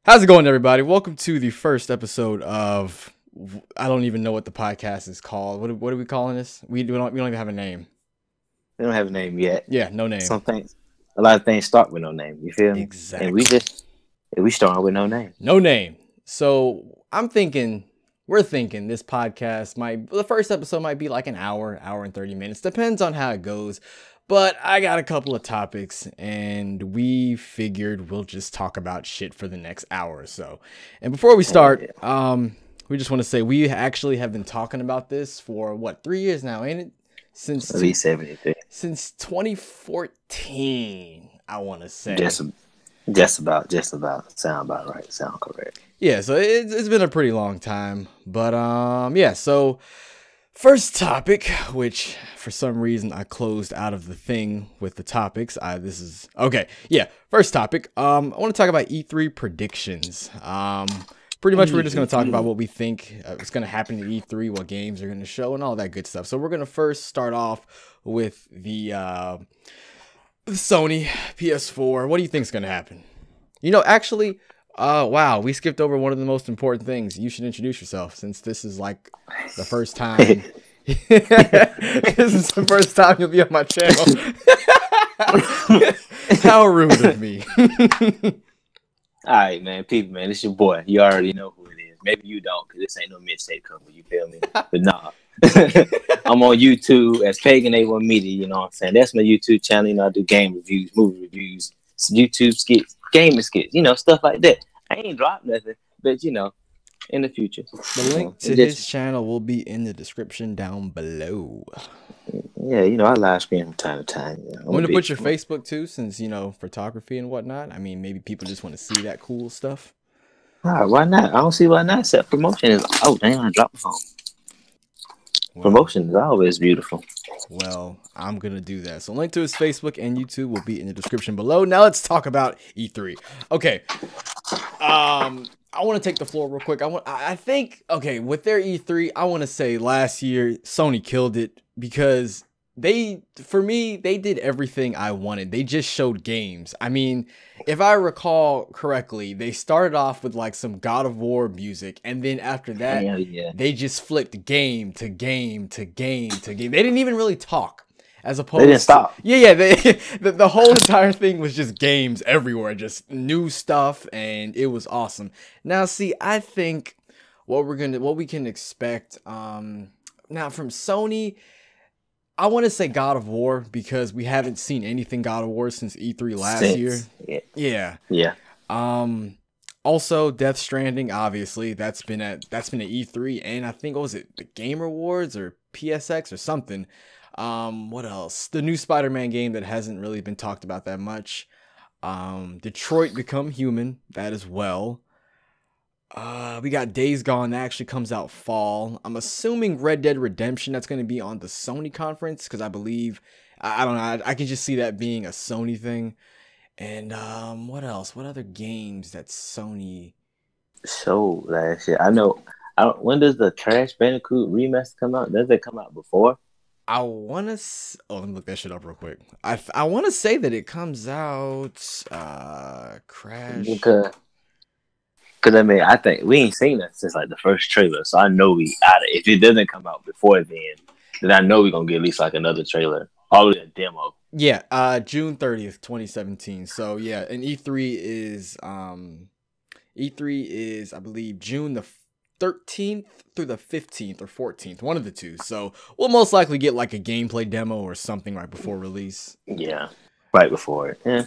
How's it going, everybody? Welcome to the first episode of, I don't even know what the podcast is called. What are we calling this? We don't even have a name. We don't have a name yet. Yeah, no name. Some things, a lot of things start with no name. You feel me? Exactly. And we start with no name. No name. So we're thinking this podcast the first episode might be like an hour and 30 minutes. Depends on how it goes. But I got a couple of topics, and we figured we'll just talk about shit for the next hour or so. And before we start, we just want to say we actually have been talking about this for, 3 years now, ain't it? At least 73. Since 2014, I want to say. Just about. Sound about right. Sound correct. Yeah, so it's been a pretty long time. But, so... First topic, which for some reason I closed out of the thing with the topics. First topic. I want to talk about E3 predictions. Pretty much we're just going to talk about what we think is going to happen at E3, what games are going to show, and all that good stuff. So we're going to first start off with the Sony PS4. What do you think is going to happen? Wow, we skipped over one of the most important things. You should introduce yourself, since this is like the first time. This is the first time you'll be on my channel. How rude of me. All right, man. People, man, it's your boy. You already know who it is. Maybe you don't, because this ain't no mixtape cover. You feel me? But nah. I'm on YouTube as Pagan A1 Media, you know what I'm saying? That's my YouTube channel. I do game reviews, movie reviews, YouTube skits, gaming skits, stuff like that. I ain't dropped nothing, but in the future. The link to his channel will be in the description down below. Yeah, I live stream from time to time. I'm going to put your Facebook too, since, photography and whatnot. I mean, maybe people just want to see that cool stuff. All right, why not? I don't see why not. Except promotion is, damn, I dropped the phone. Well, promotion is always beautiful. Well, I'm going to do that. So link to his Facebook and YouTube will be in the description below. Now let's talk about E3. Okay. I want to take the floor real quick. I think, with their E3, I want to say last year, Sony killed it because they did everything I wanted. They just showed games. I mean, if I recall correctly, they started off with like some God of War music, and then after that, they just flipped game to game to game to game. They didn't even really talk. As opposed, they didn't stop. The whole entire thing was just games everywhere, just new stuff, and it was awesome. Now, see, I think what we can expect now from Sony, I want to say God of War, because we haven't seen anything God of War since E3 last year. Yeah. Also, Death Stranding, obviously, that's been at E3, and I think, what was it, the Game Awards or PSX or something. What else? The new Spider-Man game that hasn't really been talked about that much. Detroit Become Human, that as well. We got Days Gone, that actually comes out fall. I'm assuming Red Dead Redemption, that's going to be on the Sony conference, because I believe, I don't know, I can just see that being a Sony thing. And what else? What other games that Sony showed last year? I know. When does the Crash Bandicoot remaster come out? Does it come out before? I want to... let me look that shit up real quick. I want to say that it comes out... Crash... Because I mean, I think we ain't seen that since like the first trailer. So I know if it doesn't come out before then I know we're going to get at least like another trailer. Probably a demo. Yeah, June 30th, 2017. So yeah, and E3 is, I believe, June the 13th through the 15th or 14th, one of the two. So we'll most likely get like a gameplay demo or something right before release. Yeah, right before it. Yeah.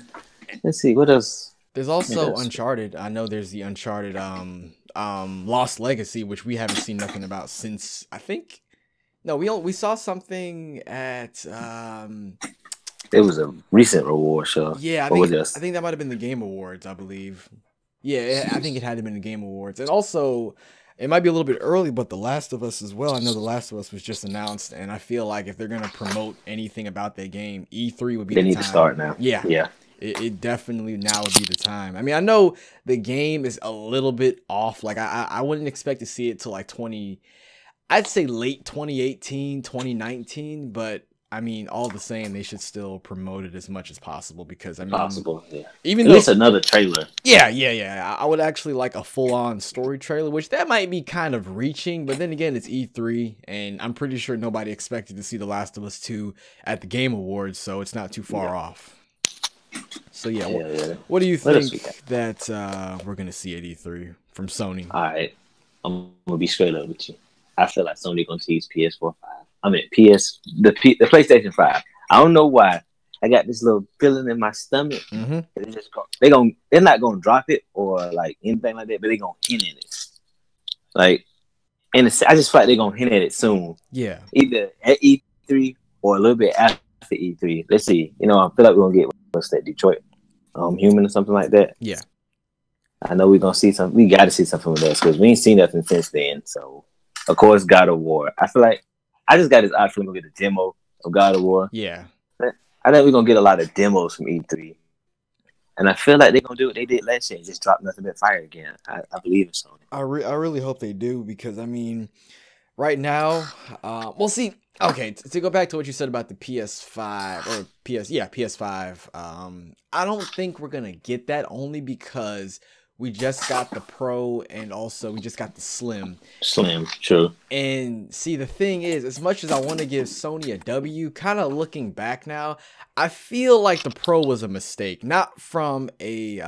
Let's see, what else? There's also Uncharted. I know there's the Uncharted Lost Legacy, which we haven't seen nothing about since, I think. No, we saw something at it was a recent reward show. Yeah, I think that might have been the Game Awards, I believe. Yeah, I think it had to been the Game Awards. And also, it might be a little bit early, but The Last of Us as well. I know The Last of Us was just announced, and I feel like if they're going to promote anything about that game, E3 would be the time. They need to start now. Yeah. It definitely now would be the time. I mean, I know the game is a little bit off. Like, I wouldn't expect to see it till like I'd say late 2018, 2019, but I mean, all the same, they should still promote it as much as possible because, I mean, Possible, yeah. even At least another trailer. Yeah. I would actually like a full-on story trailer, which that might be kind of reaching, but then again, it's E3, and I'm pretty sure nobody expected to see The Last of Us 2 at the Game Awards, so it's not too far off. So yeah, what do you think that we're gonna see at E3 from Sony? All right, I'm gonna be straight up with you. I feel like Sony gonna tease PS4 5. I mean the PlayStation 5. I don't know why. I got this little feeling in my stomach. Mm-hmm. They're not gonna drop it or like anything like that, but they're gonna hint at it. Like, and I just feel like they're gonna hint at it soon. Yeah. Either at E3 or a little bit after E3. Let's see. You know, I feel like we're gonna get what's that, Detroit Human or something like that. Yeah. I know we're gonna see something. We got to see something with us because we ain't seen nothing since then. So, of course, God of War. I feel like I just got this odd feeling we're gonna get a demo of God of War. Yeah. I think we're gonna get a lot of demos from E3, and I feel like they're gonna do what they did last year, just drop nothing but fire again. I believe in Sony. I really hope they do because I mean, right now, we'll see. Okay, to go back to what you said about the PS5 or PS5. I don't think we're gonna get that only because we just got the Pro and also we just got the Slim. Slim, true. And see, the thing is, as much as I want to give Sony a W, kind of looking back now, I feel like the Pro was a mistake. Not from a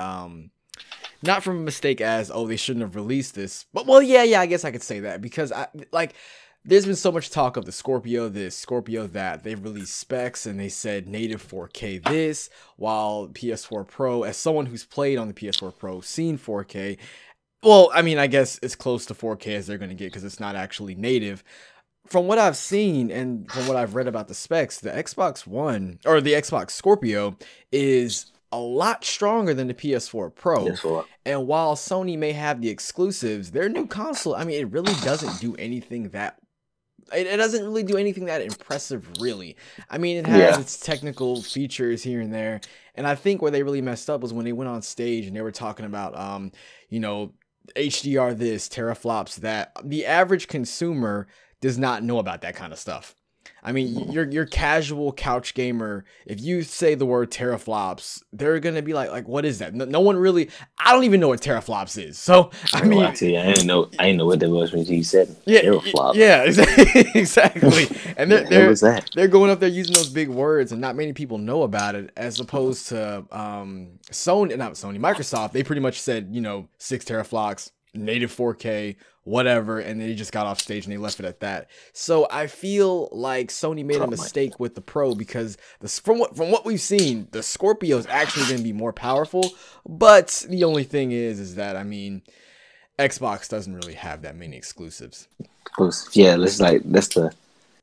mistake as, oh, they shouldn't have released this. But, well, yeah, I guess I could say that. Because, there's been so much talk of the Scorpio this, Scorpio that. They've released specs and they said native 4K this, while PS4 Pro, as someone who's played on the PS4 Pro, seen 4K, well, I mean, I guess it's close to 4K as they're going to get because it's not actually native. From what I've seen and from what I've read about the specs, the Xbox One, or the Xbox Scorpio, is a lot stronger than the PS4 Pro. PS4. And while Sony may have the exclusives, their new console, I mean, it really doesn't do anything that... It doesn't really do anything that impressive, really. I mean, it has its technical features here and there. And I think where they really messed up was when they went on stage and they were talking about, you know, HDR this, teraflops that. The average consumer does not know about that kind of stuff. I mean, your casual couch gamer, if you say the word teraflops, they're going to be like, what is that? No one really, I don't even know what teraflops is. So, I mean, I didn't know what that was when you said teraflops. Yeah, exactly. And they're going up there using those big words and not many people know about it, as opposed to Microsoft. They pretty much said, 6 teraflops, native 4K, whatever, and they just got off stage and they left it at that. So I feel like Sony made a mistake with the Pro because from what we've seen, the Scorpio is actually going to be more powerful. But the only thing is that, I mean, Xbox doesn't really have that many exclusives. Yeah,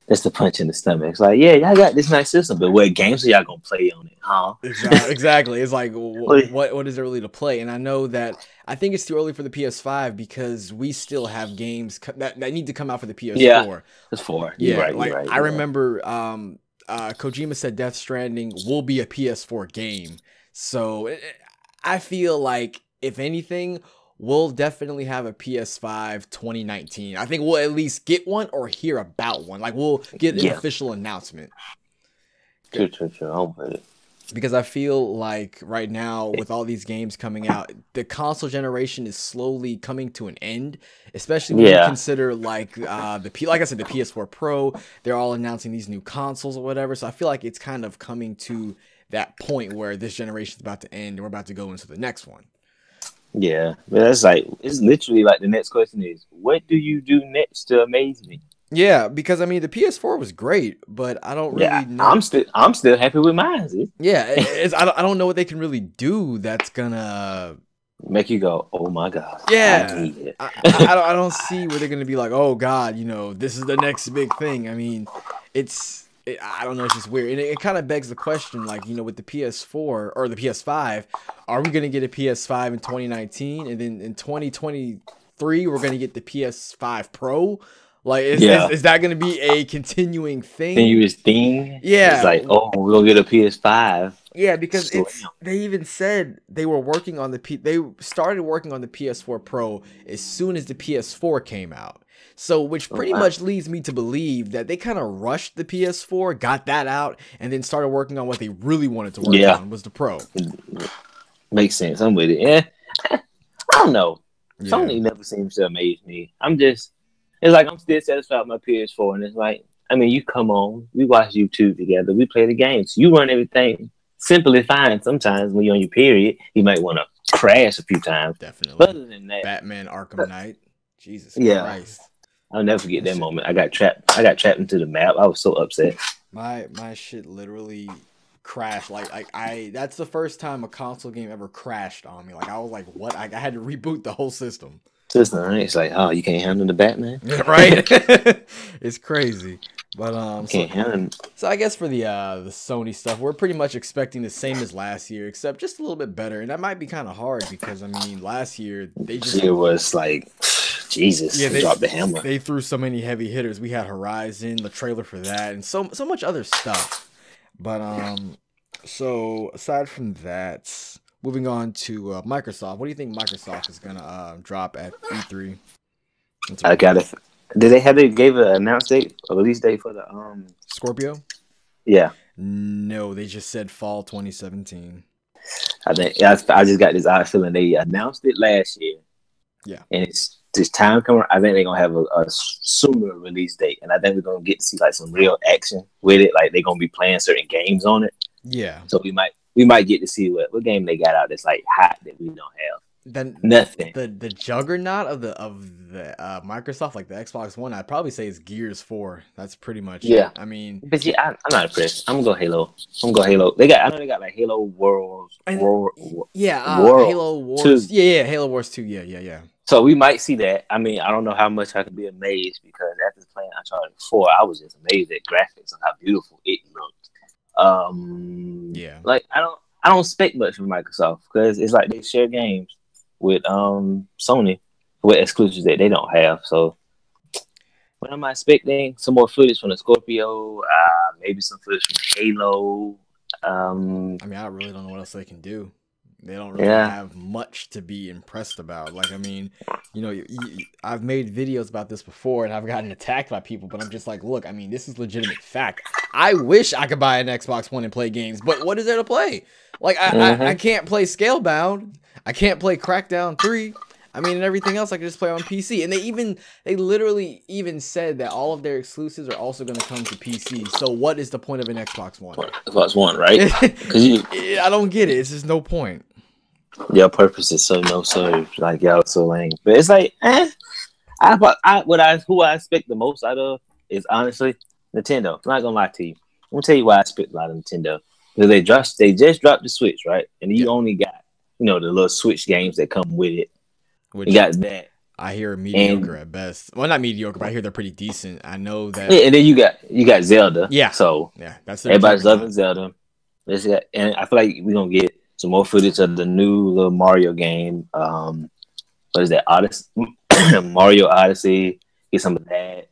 that's the punch in the stomach. It's like, yeah, y'all got this nice system, but what games are y'all gonna play on it, huh? Exactly. It's like, what is there really to play? And I know that I think it's too early for the PS5 because we still have games that need to come out for the PS4. Yeah, it's 4. Yeah, you're right. I remember Kojima said Death Stranding will be a PS4 game. So I feel like, if anything, we'll definitely have a PS5 2019. I think we'll at least get one or hear about one. Like, we'll get an official announcement. True. I'm with it. Because I feel like right now, with all these games coming out, the console generation is slowly coming to an end. Especially when you consider, like I said, the PS4 Pro. They're all announcing these new consoles or whatever. So I feel like it's kind of coming to that point where this generation is about to end and we're about to go into the next one. Yeah, but it's literally like the next question is, what do you do next to amaze me? Yeah, because I mean the PS4 was great, but I don't really know. I'm still happy with mine. See? Yeah, I don't know what they can really do that's gonna make you go, oh my god. Yeah, I don't see where they're gonna be like, oh god, this is the next big thing. I mean, I don't know, it's just weird. And it kind of begs the question, like, with the PS4 or the PS5, are we going to get a PS5 in 2019? And then in 2023, we're going to get the PS5 Pro? Like, Yeah. is that going to be a continuing thing? Continuous thing. Yeah. It's like, oh, we're gonna get a PS5. Yeah, because Slam. they even said they were working on they started working on the PS4 Pro as soon as the PS4 came out. So, which pretty much leads me to believe that they kind of rushed the PS4, got that out, and then started working on what they really wanted to work on, was the Pro. Makes sense. I'm with it. Yeah. I don't know. Yeah. Sony never seems to amaze me. It's like I'm still satisfied with my PS4, and it's like, I mean, you come on, we watch YouTube together, we play the games, you run everything simply fine. Sometimes when you're on your period, you might want to crash a few times. Definitely. But other than that, Batman Arkham Knight, Jesus Christ. I'll never forget that moment. I got trapped into the map. I was so upset. My shit literally crashed. Like that's the first time a console game ever crashed on me. Like I was like, what? I had to reboot the whole system. It's like, oh, you can't handle the Batman? Yeah, right? It's crazy. But so I guess for the Sony stuff, we're pretty much expecting the same as last year, except just a little bit better. And that might be kind of hard because I mean, last year it was like, Jesus, they dropped the hammer. They threw so many heavy hitters. We had Horizon, the trailer for that, and so much other stuff. But so aside from that, moving on to Microsoft. What do you think Microsoft is gonna drop at E3? I got it. Did they gave an announced date, a release date for the Scorpio? Yeah. No, they just said fall 2017. I just got this odd feeling they announced it last year. Yeah. And it's this time coming. I think they're gonna have a sooner release date, and I think we're gonna get to see like some real action with it. Like they're gonna be playing certain games on it. Yeah. So we might get to see what game they got out that's like hot that we don't have. Then nothing. The juggernaut of the Microsoft, like the Xbox One, I'd probably say is Gears 4. That's pretty much it. I mean, but yeah, I'm not impressed. I'm gonna go Halo. I know they got like Halo Worlds. Halo Wars. 2. Yeah, Halo Wars 2. Yeah. So we might see that. I mean, I don't know how much I can be amazed because after playing Uncharted 4, I was just amazed at graphics and how beautiful it looked. Like I don't expect much from Microsoft because it's like they share games with Sony with exclusives that they don't have. So what am I expecting? Some more footage from the Scorpio, maybe some footage from Halo. I mean, I really don't know what else they can do. They don't really have much to be impressed about. Like, I mean, you know, I've made videos about this before, and I've gotten attacked by people, but I'm just like, look, I mean, this is legitimate fact. I wish I could buy an Xbox One and play games, but what is there to play? Like, I can't play Scalebound. I can't play Crackdown 3. I mean, and everything else I can just play on PC. And they literally even said that all of their exclusives are also going to come to PC. So what is the point of an Xbox One? Xbox One, right? I don't get it. It's just no point. Your purpose is so no serve. Like, y'all so lame. But it's like, who I expect the most out of is honestly Nintendo. I'm not gonna lie to you. I'm gonna tell you why I expect a lot of Nintendo. Because they just dropped the Switch, right? And you only got, the little Switch games that come with it. Which you got that. I hear mediocre at best. Well, not mediocre, but I hear they're pretty decent. I know that. Yeah, and then you got Zelda. Yeah. So that's everybody's loving Zelda. And I feel like we're gonna get some more footage of the new little Mario game. What is that? Odyssey? Mario Odyssey. Get some of that.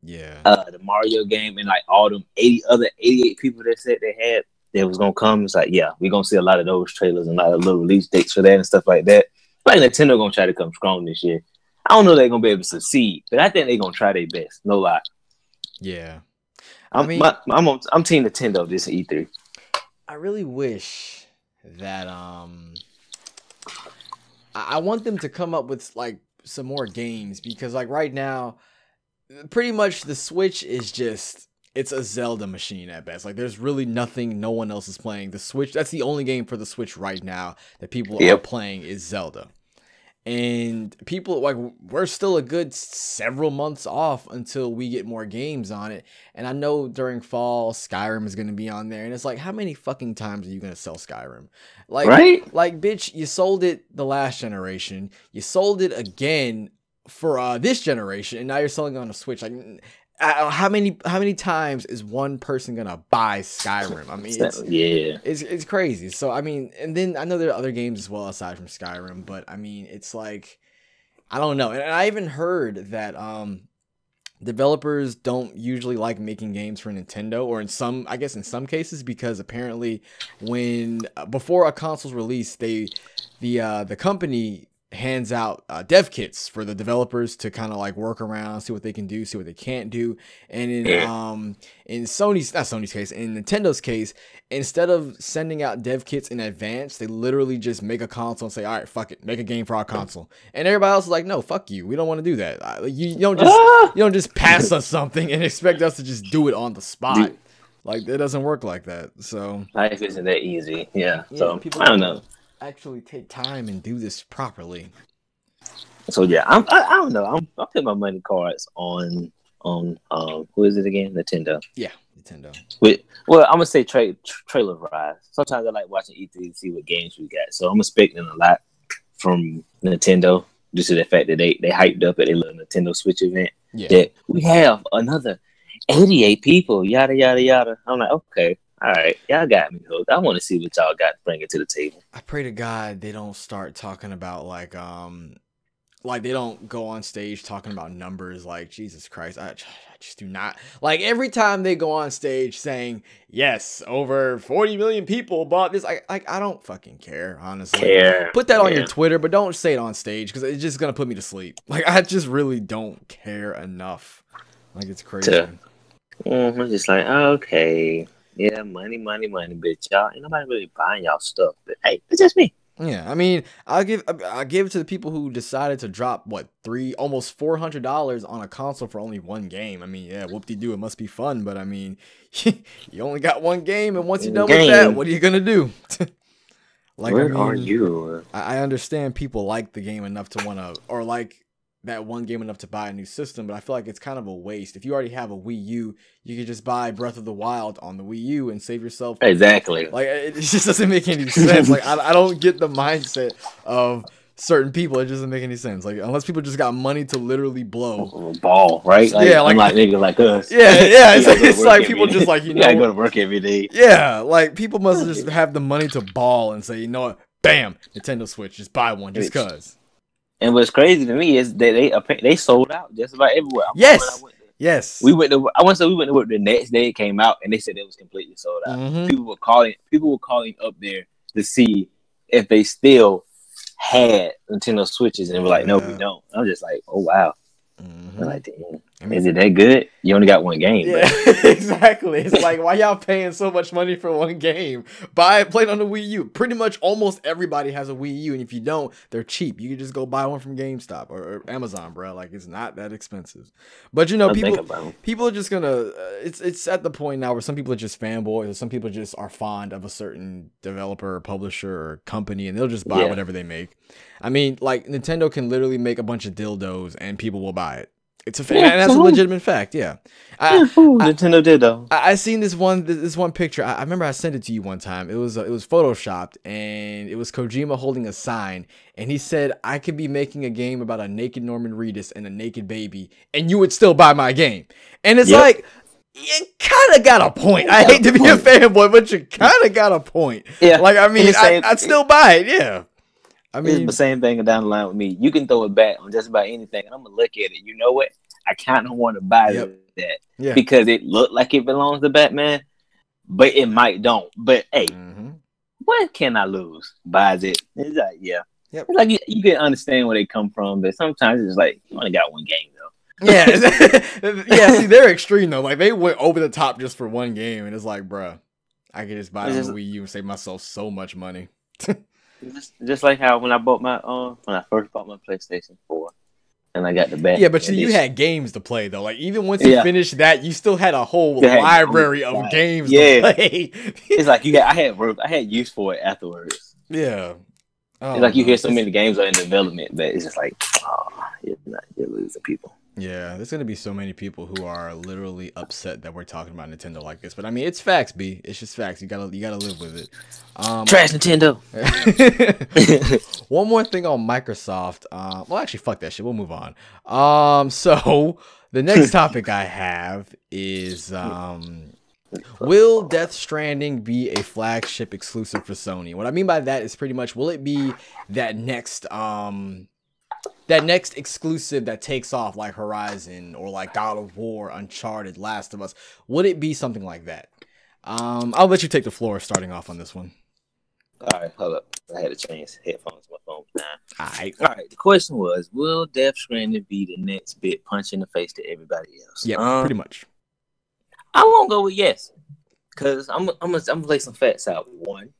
Yeah. The Mario game and like all them 88 people that said they had that was gonna come. It's like, we're gonna see a lot of those trailers and a lot of little release dates for that and stuff like that. Like Nintendo gonna try to come strong this year. I don't know if they're gonna be able to succeed, but I think they're gonna try their best. No lie. Yeah. I'm Team Nintendo this E3. I really wish that I want them to come up with like some more games because like right now, pretty much the Switch is just it's a Zelda machine at best. Like there's really nothing no one else is playing. The Switch, that's the only game for the Switch right now that people are playing is Zelda. And people like we're still a good several months off until we get more games on it. And I know during fall Skyrim is going to be on there and it's like how many fucking times are you going to sell Skyrim? Like like bitch, you sold it the last generation. You sold it again for this generation and now you're selling it on a Switch. Like how many times is one person gonna buy Skyrim? I mean, it's crazy. So I mean, and then I know there are other games as well aside from Skyrim, but I mean, it's like I don't know. And I even heard that developers don't usually like making games for Nintendo, or in some, I guess in some cases, because apparently when before a console's release, the company hands out dev kits for the developers to kind of like work around, see what they can do, see what they can't do. And in Sony's, not Sony's case, in Nintendo's case, instead of sending out dev kits in advance, they literally just make a console and say, all right, fuck it, make a game for our console. And everybody else is like, no, fuck you, we don't want to do that. You don't just pass us something and expect us to just do it on the spot. Like, it doesn't work like that. So life isn't that easy. Yeah. So I don't know. Actually take time and do this properly. So yeah, I don't know. I'm putting my money cards on who is it again? Nintendo. Yeah, Nintendo. Well, I'm gonna say trailer rise. Sometimes I like watching E3 to see what games we got. So I'm expecting a lot from Nintendo, just to the fact that they hyped up at a little Nintendo Switch event. Yeah. That we have another 88 people. Yada yada yada. I'm like, okay. All right, y'all got me hooked. I want to see what y'all got to bring it to the table. I pray to God they don't start talking about like they don't go on stage talking about numbers. Like, Jesus Christ, I just do not like every time they go on stage saying yes, over 40 million people bought this. I don't fucking care, honestly. Put that on your Twitter, but don't say it on stage because it's just gonna put me to sleep. Like, I just really don't care enough. Like, it's crazy. I'm just like, okay. Yeah, money, bitch. Y'all ain't nobody really buying y'all stuff. But hey, it's just me. Yeah, I mean, I'll give it to the people who decided to drop almost $400 on a console for only one game. I mean, yeah, whoop-de-doo, it must be fun, but I mean, you only got one game, and once you're done with that, what are you gonna do? Like, where are you? I understand people like the game enough to wanna, or like that one game enough to buy a new system, but I feel like it's kind of a waste. If you already have a Wii U, you could just buy Breath of the Wild on the Wii U and save yourself. Exactly. Like, it just doesn't make any sense. Like, I don't get the mindset of certain people. It just doesn't make any sense. Like, unless people just got money to literally blow. Ball, right? Like, yeah, like niggas like us. Yeah. It's like people just like, you gotta go to work every day. Yeah, like people must just have the money to ball and say, you know what, bam, Nintendo Switch, just buy one, just cause. And what's crazy to me is that they sold out just about everywhere. Yes. We went to work the next day it came out, and they said it was completely sold out. Mm-hmm. People were calling up there to see if they still had Nintendo Switches, and we're like, no, we don't. I'm just like, oh wow. Mm-hmm. I'm like, damn. Is it that good? You only got one game. Yeah, exactly. It's like, why y'all paying so much money for one game? Play it on the Wii U. Pretty much almost everybody has a Wii U, and if you don't, they're cheap. You can just go buy one from GameStop or Amazon, bro. Like, it's not that expensive. But you know, people are just gonna. It's at the point now where some people are just fanboys, or some people just are fond of a certain developer, or publisher, or company, and they'll just buy whatever they make. I mean, like, Nintendo can literally make a bunch of dildos, and people will buy it. It's a fact, and that's a legitimate fact. Yeah, Nintendo did though. I seen this one picture. I remember I sent it to you one time. It was photoshopped, and it was Kojima holding a sign, and he said, "I could be making a game about a naked Norman Reedus and a naked baby, and you would still buy my game." And it's like, you kind of got a point. I hate to be a fanboy, but you kind of got a point. Yeah, like, I mean, I'd still buy it. Yeah. I mean, it's the same thing down the line with me. You can throw it back on just about anything, and I'm gonna look at it. You know what? I kind of want to buy that because it looked like it belongs to Batman, but it might don't. But hey, what can I lose? Buys it. It's like, it's like you can understand where they come from, but sometimes it's like you only got one game though. Yeah. See, they're extreme though. Like, they went over the top just for one game, and it's like, bruh, I could just buy it on the Wii U and save myself so much money. Just like how when I first bought my PlayStation 4 and I got the back. Yeah, but you had games to play though. Like, even once you finished that, you still had a whole library of games to play. It's like I had use for it afterwards. Yeah. It's like you hear so many games are in development that it's just like, you're losing people. Yeah, there's gonna be so many people who are literally upset that we're talking about Nintendo like this. But I mean, it's facts, B. It's just facts. You gotta live with it. Trash Nintendo. One more thing on Microsoft. Well, actually, fuck that shit. We'll move on. So the next topic I have is will Death Stranding be a flagship exclusive for Sony? What I mean by that is pretty much, will it be that next that next exclusive that takes off like Horizon or like God of War, Uncharted, Last of Us, would it be something like that? I'll let you take the floor starting off on this one. All right, hold up. I had to change headphones to my phone. All right. The question was, will Death Stranding be the next big punch in the face to everybody else? Yeah, pretty much. I'm gonna go with yes, because I'm gonna lay some facts out. One,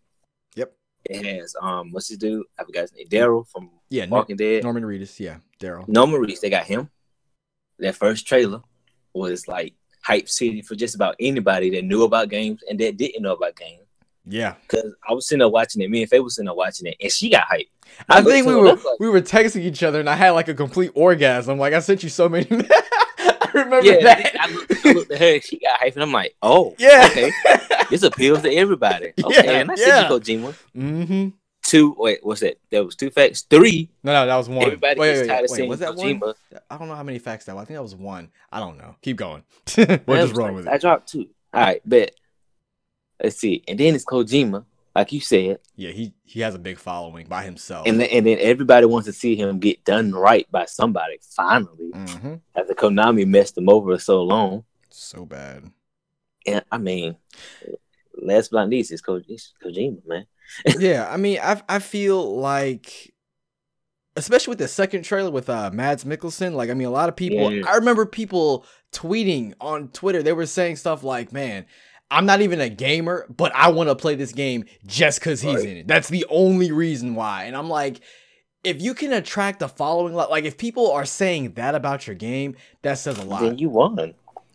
yep, it has what's his dude? I forgot his name. Daryl from Walking Dead. Norman Reedus, yeah, Daryl. Norman Reedus. They got him. That first trailer was like hype city for just about anybody that knew about games and that didn't know about games. Yeah, because I was sitting there watching it. Me and Faye was sitting there watching it, and she got hyped. I think we were texting each other, and I had like a complete orgasm. Like I sent you so many. I remember that. I looked at her, she got hyped, and I'm like, oh, yeah, okay, this appeals to everybody. Okay, and I said, you Kojima. Mm-hmm. 2, wait, what's that? There was 2 facts. 3. No, that was 1. Everybody gets tired of saying was that Kojima. 1? I don't know how many facts that was. I think that was 1. I don't know. Keep going. We're just wrong with it. I dropped 2. All right, bet. Let's see. And then it's Kojima, like you said. Yeah, he has a big following by himself. And then everybody wants to see him get done right by somebody, finally. Mm-hmm. After Konami messed him over so long. So bad. And, I mean, last but not least, it's Kojima, man. Yeah, I mean, I feel like, especially with the second trailer with Mads Mikkelsen, like, I mean, a lot of people, I remember people tweeting on Twitter, they were saying stuff like, man, I'm not even a gamer, but I want to play this game just because he's in it. That's the only reason why. And I'm like, if you can attract a following, like if people are saying that about your game, that says a lot. Then you won.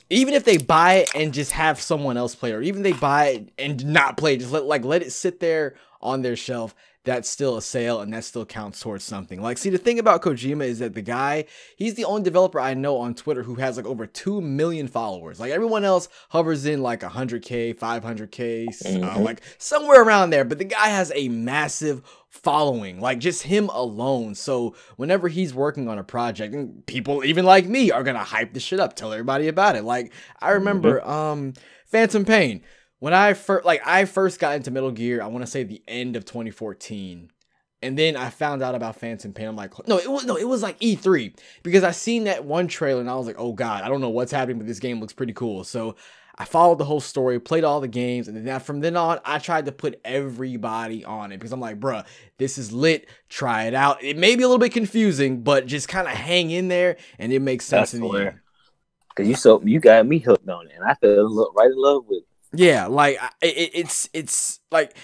Even if they buy it and just have someone else play, or even they buy it and not play, just let it sit there on their shelf, that's still a sale and that still counts towards something. Like, see, the thing about Kojima is that the guy, he's the only developer I know on Twitter who has like over 2 million followers. Like everyone else hovers in like 100K, 500K, like somewhere around there. But the guy has a massive following, like just him alone. So whenever he's working on a project, and people even like me are gonna hype this shit up, tell everybody about it. Like I remember Phantom Pain. When I first got into Metal Gear, I want to say the end of 2014. And then I found out about Phantom Pain. I'm like, it was like E3, because I seen that one trailer and I was like, oh God, I don't know what's happening, but this game looks pretty cool. So I followed the whole story, played all the games, and then from then on, I tried to put everybody on it because I'm like, bruh, this is lit. Try it out. It may be a little bit confusing, but just kind of hang in there and it makes sense in the end. Because you got me hooked on it, and I fell right in love with it. Yeah, like it's like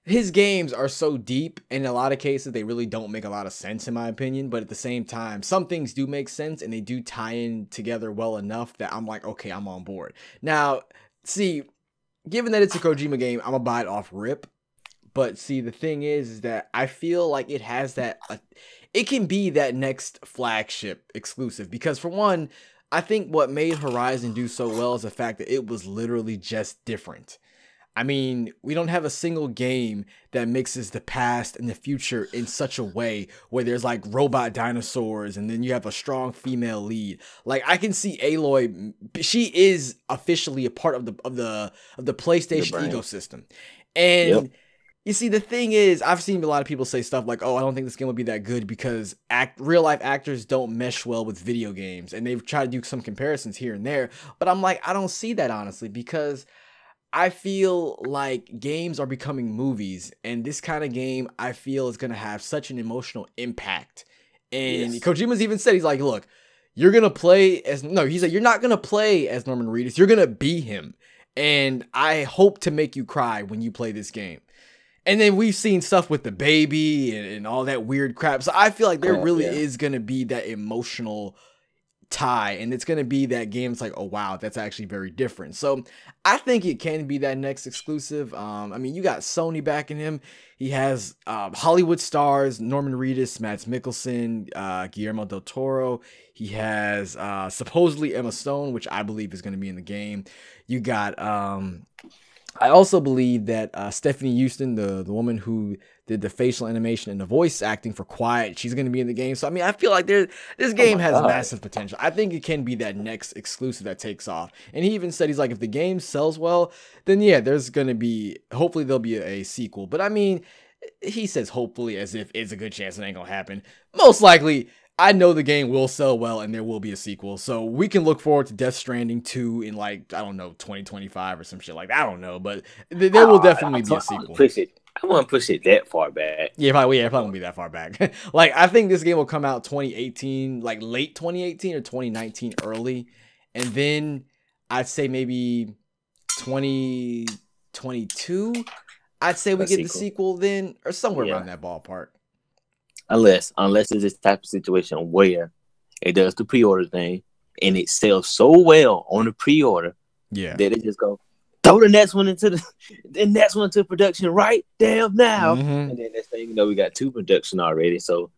his games are so deep, and in a lot of cases they really don't make a lot of sense in my opinion, but at the same time some things do make sense and they do tie in together well enough that I'm like, okay, I'm on board. Now, see, given that it's a Kojima game, I'm gonna buy it off rip. But see, the thing is that I feel like it has that it can be that next flagship exclusive, because for one, I think what made Horizon do so well is the fact that it was literally just different. I mean, we don't have a single game that mixes the past and the future in such a way where there's like robot dinosaurs and then you have a strong female lead. Like I can see Aloy, she is officially a part of the PlayStation ecosystem. And you see, the thing is, I've seen a lot of people say stuff like, oh, I don't think this game would be that good because real life actors don't mesh well with video games. And they've tried to do some comparisons here and there. But I'm like, I don't see that, honestly, because I feel like games are becoming movies. And this kind of game, I feel, is going to have such an emotional impact. And Kojima's even said, he's like, look, you're going to play as... No, he's like, you're not going to play as Norman Reedus. You're going to be him. And I hope to make you cry when you play this game. And then we've seen stuff with the baby and all that weird crap. So I feel like there really is going to be that emotional tie. And it's going to be that game. It's like, oh, wow, that's actually very different. So I think it can be that next exclusive. I mean, you got Sony backing him. He has Hollywood stars, Norman Reedus, Mads Mikkelsen, Guillermo del Toro. He has supposedly Emma Stone, which I believe is going to be in the game. You got... I also believe that Stephanie Houston, the woman who did the facial animation and the voice acting for Quiet, she's going to be in the game. So, I mean, I feel like this game has massive potential. I think it can be that next exclusive that takes off. And he even said, he's like, if the game sells well, then yeah, there's going to be, hopefully there'll be a sequel. But I mean, He says hopefully as if it's a good chance it ain't gonna happen. Most likely, I know the game will sell well and there will be a sequel. So we can look forward to Death Stranding 2 in like, I don't know, 2025 or some shit like that. I don't know, but there will definitely be a sequel. I wouldn't push it that far back. Yeah, probably won't be that far back. Like, I think this game will come out 2018, like late 2018 or 2019 early. And then I'd say maybe 2022. I'd say we get the sequel then, or somewhere around that ballpark. Unless it's this type of situation where it does the pre-order thing and it sells so well on the pre-order, that it just go throw the next one into production right damn now, and then next thing you know, we got 2 production already. So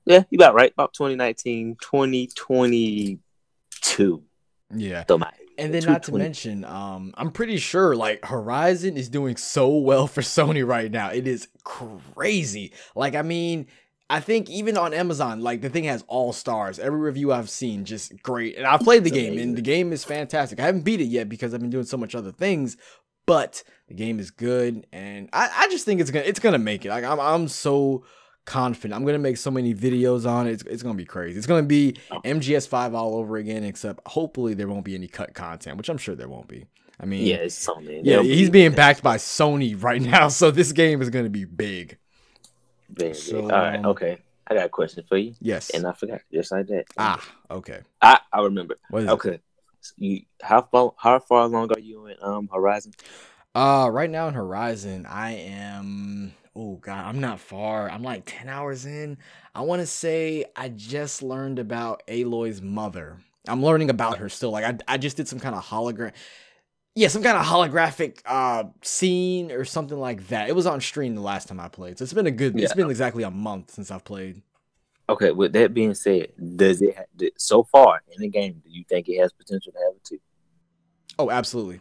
yeah, you about right, about 2019, 2022. Yeah. So and then not to mention, I'm pretty sure like Horizon is doing so well for Sony right now. It is crazy. Like, I mean, I think even on Amazon, like the thing has all stars. Every review I've seen, just great. And I've played the game and the game is fantastic. I haven't beat it yet because I've been doing so much other things, but the game is good. And I just think it's gonna make it. Like I'm so confident. I'm gonna make so many videos on it. It's gonna be crazy. It's gonna be MGS5 all over again, except hopefully there won't be any cut content, which I'm sure there won't be. I mean, yeah, it's Sony. Yeah, he's being backed by Sony right now, so this game is gonna be big. So, all right, okay. I got a question for you. Yes, and I forgot just like that. Okay. I remember. What is okay. How far along are you in Horizon? Right now in Horizon, I am. Oh God, I'm not far. I'm like 10 hours in. I want to say I just learned about Aloy's mother. I'm learning about her still. Like I just did some kind of hologram. Yeah, some kind of holographic scene or something like that. It was on stream the last time I played. So it's been it's been exactly a month since I've played. Okay, with that being said, does it so far in the game, do you think it has potential to have it too? Oh, absolutely.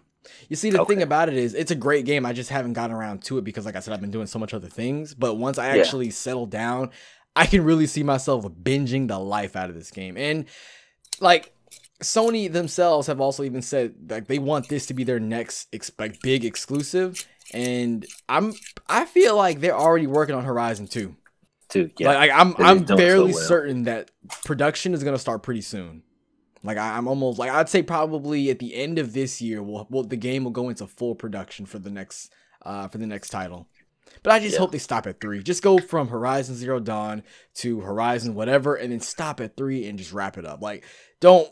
You see, the thing about it is it's a great game. I just haven't gotten around to it because, like I said, I've been doing so much other things. But once I actually settle down, I can really see myself binging the life out of this game. And like Sony themselves have also even said like they want this to be their next big exclusive. And I feel like they're already working on Horizon 2. Like I'm fairly certain that production is gonna start pretty soon. Like I'm almost like I'd say probably at the end of this year, the game will go into full production for the next title. But I just hope they stop at 3. Just go from Horizon Zero Dawn to Horizon whatever, and then stop at 3 and just wrap it up. Like don't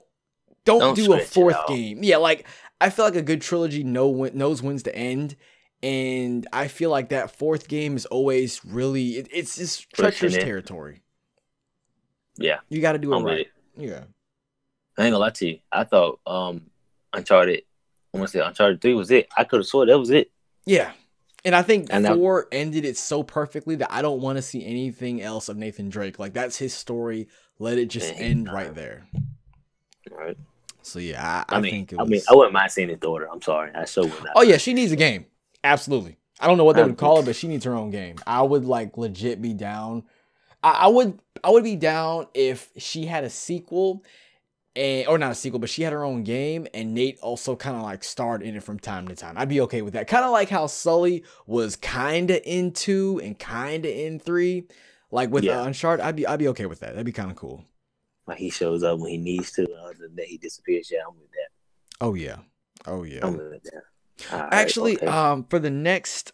do a 4th game. Yeah, like I feel like a good trilogy knows when's to end. And I feel like that 4th game is always really it's just treacherous territory. Yeah, you got to do it right. Yeah, I ain't gonna lie to you. I thought Uncharted 3 was it. I could have swore that was it. Yeah, and I think 4 ended it so perfectly that I don't want to see anything else of Nathan Drake. Like that's his story. Let it just end right there. Right. So yeah, I think it was. I mean, I wouldn't mind seeing his daughter. I'm sorry, I so would not. Oh yeah, she needs a game. Absolutely. I don't know what they would call it, but she needs her own game. I would like legit be down. I would be down if she had a sequel, or not a sequel, but she had her own game, and Nate also kind of like starred in it from time to time. I'd be okay with that. Kind of like how Sully was kind of in 2 and kind of in 3, like with Uncharted. I'd be okay with that. That'd be kind of cool. Like he shows up when he needs to, other than that he disappears. Yeah, I'm with that. Oh yeah. I'm with that. Actually, for the next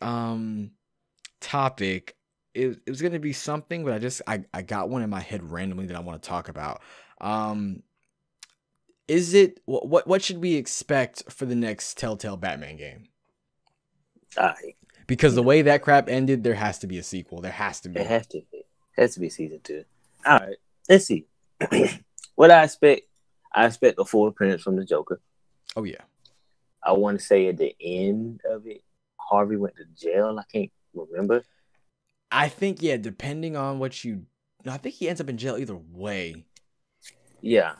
topic, it was going to be something, but I got one in my head randomly that I want to talk about. Is it what should we expect for the next Telltale Batman game? Because the way that crap ended, there has to be a sequel. There has to be. It has to be. It has to be season 2. All right, let's see. What I expect a full appearance from the Joker. Oh yeah. I want to say at the end of it, Harvey went to jail. I can't remember. I think, depending on I think he ends up in jail either way. Yeah.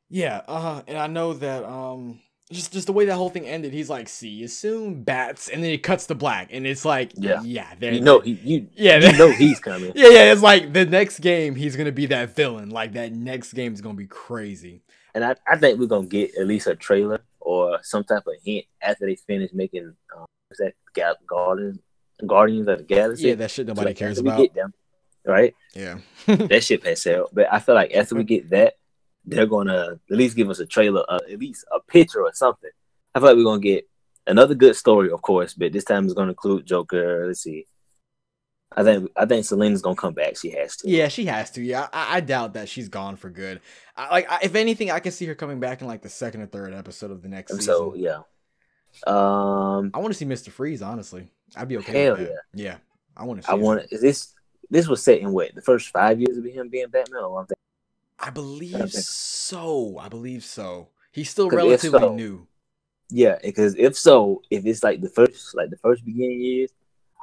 Yeah, and I know that, just the way that whole thing ended, he's like, see you soon, bats, and then he cuts to black, and it's like, you know he's coming. Yeah, it's like, the next game, he's gonna be that villain. Like, that next game is gonna be crazy. And I think we're gonna get at least a trailer or some type of hint after they finish making that Garden Guardians of the Galaxy. Yeah, that shit nobody like, cares after we about. get them, right? Yeah. That shit pass out. But I feel like after we get that, they're gonna at least give us a trailer, at least a picture or something. I feel like we're gonna get another good story, of course, but this time it's gonna include Joker. Let's see. I think Selena's gonna come back. She has to. Yeah, she has to. Yeah, I doubt that she's gone for good. If anything, I can see her coming back in like the second or third episode of the next And season. so yeah. I want to see Mr. Freeze. Honestly, I'd be okay with that. Yeah, I want to see. I want. Is this was set in what, the first 5 years of him being Batman, or one thing? I believe so. I believe so. He's still relatively new. Yeah, because if it's like the first beginning years,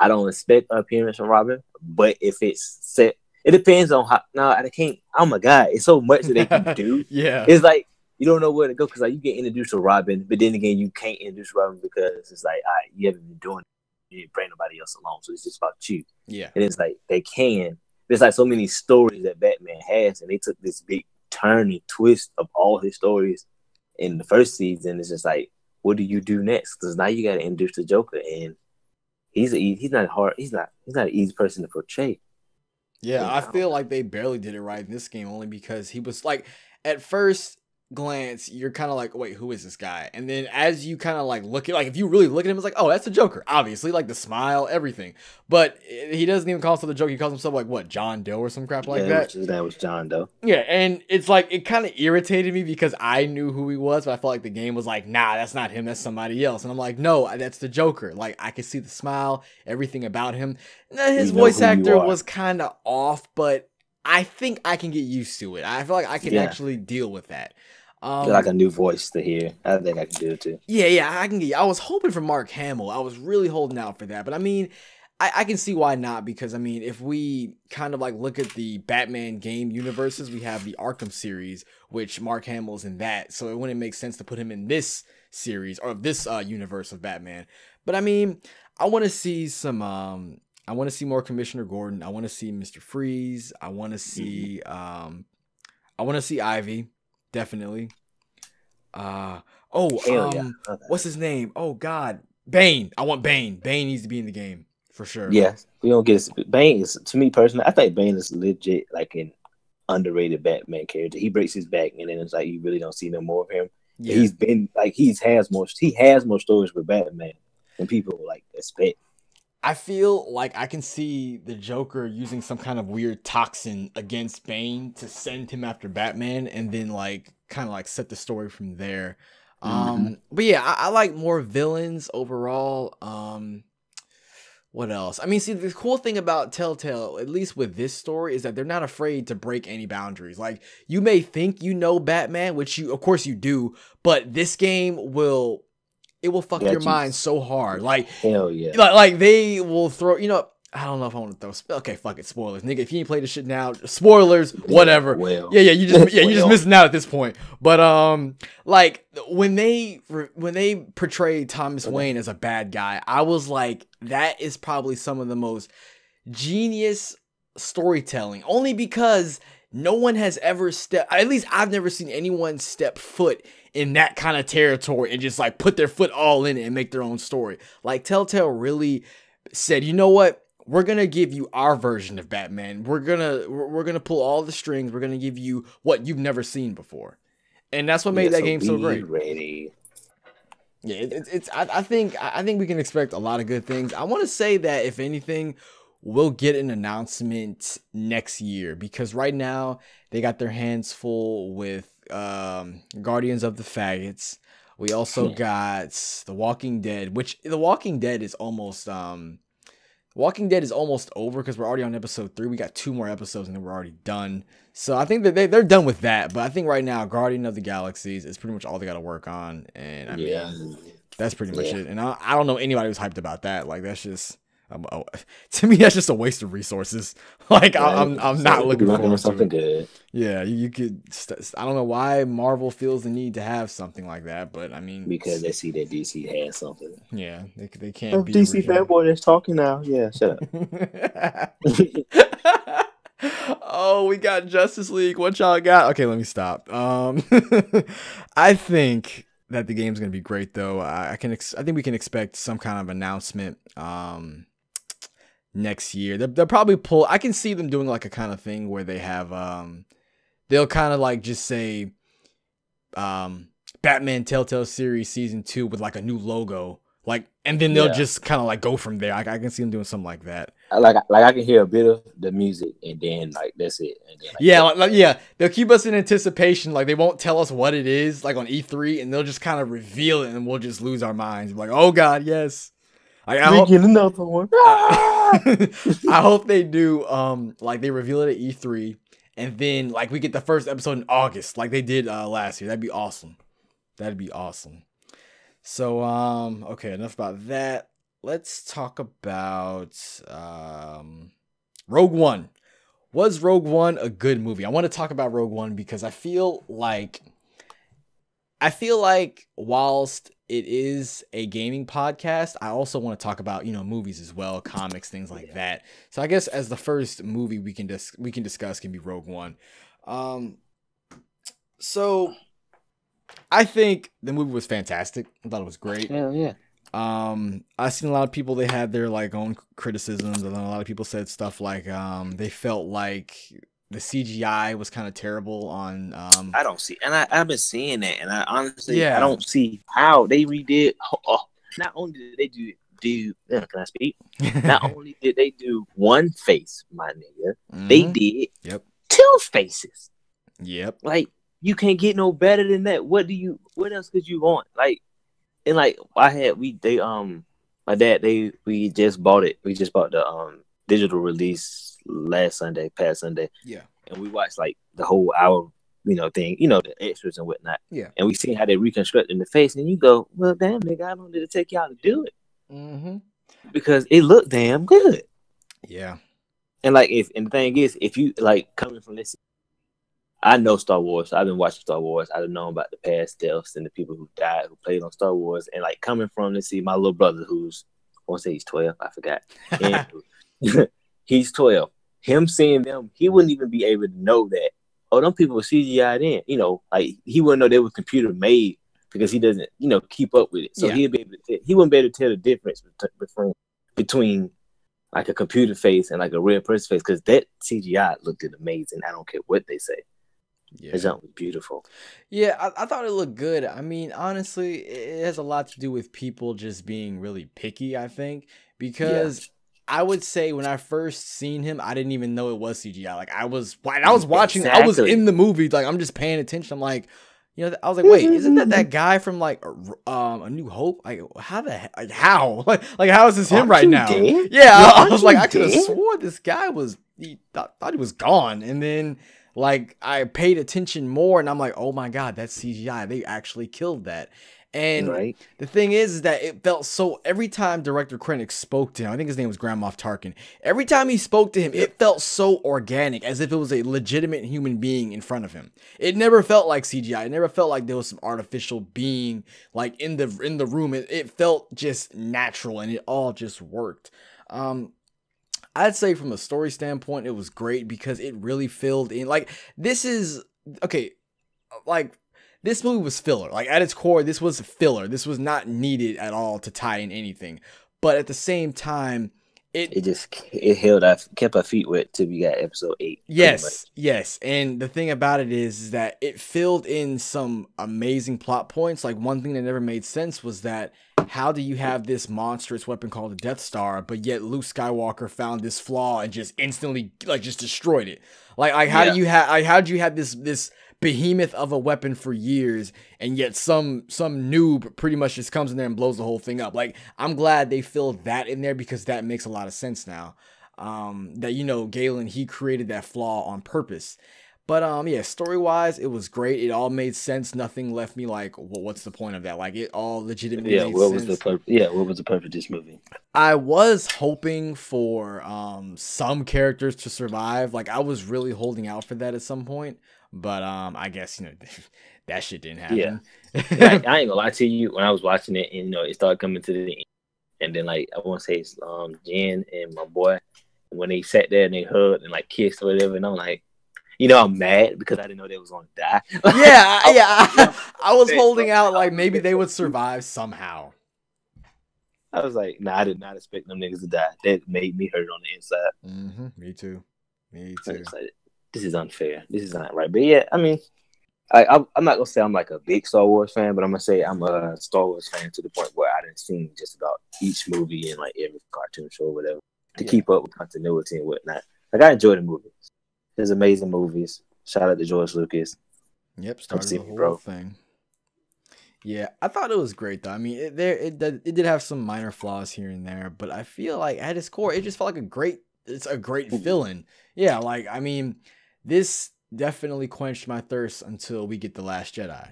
I don't expect an appearance from Robin. But if it's set, it depends on how. No, I can't. Oh my god, it's so much that they can do. Yeah, it's like you don't know where to go because like you get introduced to Robin, but then again you can't introduce Robin because it's like, all right, you haven't been doing it. You didn't bring nobody else along, so it's just about you. Yeah, and it's like they can. There's like so many stories that Batman has, and they took this big turn and twist of all his stories in the first season. It's just like, what do you do next? Because now you got to introduce the Joker, and he's not an easy person to portray. Yeah, I feel like they barely did it right in this game, only because he was like, at first glance, you're kind of like, wait, who is this guy? And then as you kind of like look at, like, if you really look at him, it's like, oh, that's the Joker, obviously, like the smile, everything. But he doesn't even call himself the Joker. He calls himself like what, John Doe or some crap like that. His name was John Doe. Yeah, and it's like, it kind of irritated me because I knew who he was, but I felt like the game was like, nah, that's not him, that's somebody else. And I'm like, no, that's the Joker. Like, I could see the smile, everything about him. His voice actor was kind of off, but I think I can get used to it. I feel like I can actually deal with that. Like a new voice to hear. I think I can do it too. Yeah, I can get. I was hoping for Mark Hamill. I was really holding out for that, but I mean, I can see why not, because I mean, if we kind of like look at the Batman game universes, we have the Arkham series, which Mark Hamill's in that, so it wouldn't make sense to put him in this series or this universe of Batman. But I mean, I want to see some. I want to see more Commissioner Gordon. I want to see Mr. Freeze. I want to see. I want to see Ivy. Definitely. What's his name? Oh God, Bane. I want Bane. Bane needs to be in the game for sure. Yes, we don't get it. Bane is, to me personally, I think Bane is legit like an underrated Batman character. He breaks his back, and then it's like you really don't see no more of him. Yeah. He's been like he has more stories with Batman than people like expect. I feel like I can see the Joker using some kind of weird toxin against Bane to send him after Batman, and then like kind of like set the story from there. But yeah, I like more villains overall. What else? I mean, see, the cool thing about Telltale, at least with this story, is that they're not afraid to break any boundaries. Like, you may think you know Batman, which of course you do, but this game will fuck your mind so hard. Like, hell yeah. Like they will throw, I don't know if I want to throw. Okay, fuck it, spoilers, nigga. If you ain't played this shit now, spoilers, whatever. You just missing out at this point. But like when they portrayed Thomas Wayne as a bad guy, I was like, that is probably some of the most genius storytelling. Only because no one has ever at least I've never seen anyone step foot in that kind of territory and just like put their foot all in it and make their own story. Like Telltale really said, you know what? We're going to give you our version of Batman. We're going to pull all the strings. We're going to give you what you've never seen before. And that's what made that game so great. Ready. Yeah, I think we can expect a lot of good things. I want to say that if anything, we'll get an announcement next year, because right now they got their hands full with Guardians of the Faggots. We also got The Walking Dead, which The Walking Dead is almost over because we're already on episode 3. We got 2 more episodes and then we're already done. So I think that they're done with that. But I think right now Guardian of the Galaxies is pretty much all they got to work on. And I mean, that's pretty much it. And I don't know anybody who's hyped about that. Like, that's just to me, that's just a waste of resources. Like, I'm not looking for something good. Yeah, you could. I don't know why Marvel feels the need to have something like that, but I mean, because they see that DC has something. Yeah, they can't be DC fanboy that's talking now. Yeah, shut up. Oh, we got Justice League. What y'all got? Okay, let me stop. I think that the game's gonna be great, though. I think we can expect some kind of announcement. next year. They'll probably pull. I can see them doing like a kind of thing where they have they'll kind of like just say Batman Telltale Series Season 2 with like a new logo, like, and then they'll just kind of like go from there. I can see them doing something like that. Like I can hear a bit of the music and then like that's it. And then, yeah, they'll keep us in anticipation. Like they won't tell us what it is, like on E3, and they'll just kind of reveal it, and we'll just lose our minds. Like, oh god, yes. I hope another one. I hope they do. Like they reveal it at E3, and then like we get the first episode in August, like they did last year. That'd be awesome. That'd be awesome. So okay, enough about that. Let's talk about Rogue One. Was Rogue One a good movie? I want to talk about Rogue One because I feel like whilst it is a gaming podcast, I also want to talk about, movies as well, comics, things like that. So I guess as the first movie we can discuss can be Rogue One. So I think the movie was fantastic. I thought it was great. Hell yeah. I've seen a lot of people, they had their like own criticisms, and a lot of people said stuff like they felt like the CGI was kind of terrible on I don't see, and I've been seeing that, and I honestly I don't see how they redid. Not only did they do can I speak? Not only did they do one face, my nigga, they did two faces. Yep. Like you can't get no better than that. What else could you want? Like, and like my dad, we just bought it. We just bought the digital release past Sunday. Yeah. And we watched like the whole hour, thing, the extras and whatnot. Yeah. And we seen how they reconstructed the face, and you go, well, damn, nigga, how long did it take y'all to do it? Mm-hmm. Because it looked damn good. Yeah. And like, the thing is, if you like coming from this, I know Star Wars. I've been watching Star Wars. I've known about the past deaths and the people who died, who played on Star Wars. And like coming from, let's see, my little brother, who's, I want to say he's 12. I forgot. And he's 12. Him seeing them, he wouldn't even be able to know that, oh, them people were CGI'd in. Like he wouldn't know they were computer made because he doesn't, keep up with it. So he wouldn't be able to tell the difference between like a computer face and like a real person face, because that CGI looked amazing. I don't care what they say. Yeah. That jump was beautiful. Yeah, I thought it looked good. I mean, honestly, it has a lot to do with people just being really picky, I think, because I would say when I first seen him, I didn't even know it was CGI. Like I was watching, exactly. I was in the movie, like I'm just paying attention. I'm like, I was like, wait, isn't that guy from like A New Hope? Like how? Like how is this him right now? Dead? Yeah, I was like, I could have swore this guy was. Thought he was gone, and then like I paid attention more, and I'm like, oh my god, that's CGI. They actually killed that. And the thing is that it felt so, every time Director Krennic spoke to him, I think his name was Grand Moff Tarkin, every time he spoke to him, it felt so organic, as if it was a legitimate human being in front of him. It never felt like CGI. It never felt like there was some artificial being like in the room. It felt just natural, and it all just worked. I'd say from a story standpoint, it was great because it really filled in. Like, this movie was filler. Like, at its core, this was filler. This was not needed at all to tie in anything. But at the same time, it kept our feet wet till we got episode 8. Yes. And the thing about it is that it filled in some amazing plot points. Like, one thing that never made sense was that how do you have this monstrous weapon called the Death Star, but yet Luke Skywalker found this flaw and just instantly just destroyed it? How do you have this behemoth of a weapon for years, and yet some noob pretty much just comes in there and blows the whole thing up? Like, I'm glad they filled that in there, because that makes a lot of sense now. That Galen, he created that flaw on purpose. But story-wise, it was great. It all made sense. Nothing left me like, well, what's the point of that? Like, it all legitimately made sense. What was the purpose of this movie? I was hoping for some characters to survive. Like, I was really holding out for that at some point. But I guess, that shit didn't happen. Yeah. Like, I ain't gonna lie to you. When I was watching it, and it started coming to the end, and then like I want to say it's Jen and my boy, when they sat there and they hugged and like kissed or whatever, and I'm like, I'm mad because I didn't know they was gonna die. I was holding out like maybe they would survive somehow. I was like, nah, I did not expect them niggas to die. That made me hurt on the inside. Me too. Me I too. was like, this is unfair. This is not right. But yeah, I mean, I'm not gonna say I'm like a big Star Wars fan, but I'm gonna say I'm a Star Wars fan to the point where I done seen just about each movie and like every cartoon show or whatever to keep up with continuity and whatnot. Like I enjoy the movies. There's amazing movies. Shout out to George Lucas. Yep, started the whole thing. Yeah, I thought it was great though. I mean, it did have some minor flaws here and there, but I feel like at its core, it just felt like it's a great feeling. Yeah, like I mean, this definitely quenched my thirst until we get The Last Jedi,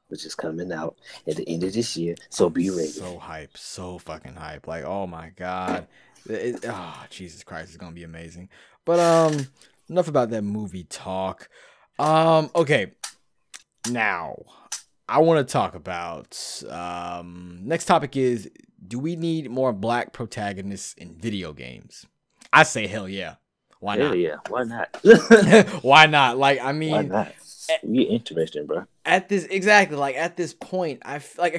which is coming out at the end of this year. So be ready. So hype, so fucking hype. Like, oh my god, Jesus Christ, it's gonna be amazing. But enough about that movie talk. Okay, now I want to talk about next topic is, do we need more black protagonists in video games? I say hell yeah. Why not? Hell yeah, why not? Why not? Like, I mean, why not? You're interesting, bro. At this point, I'm not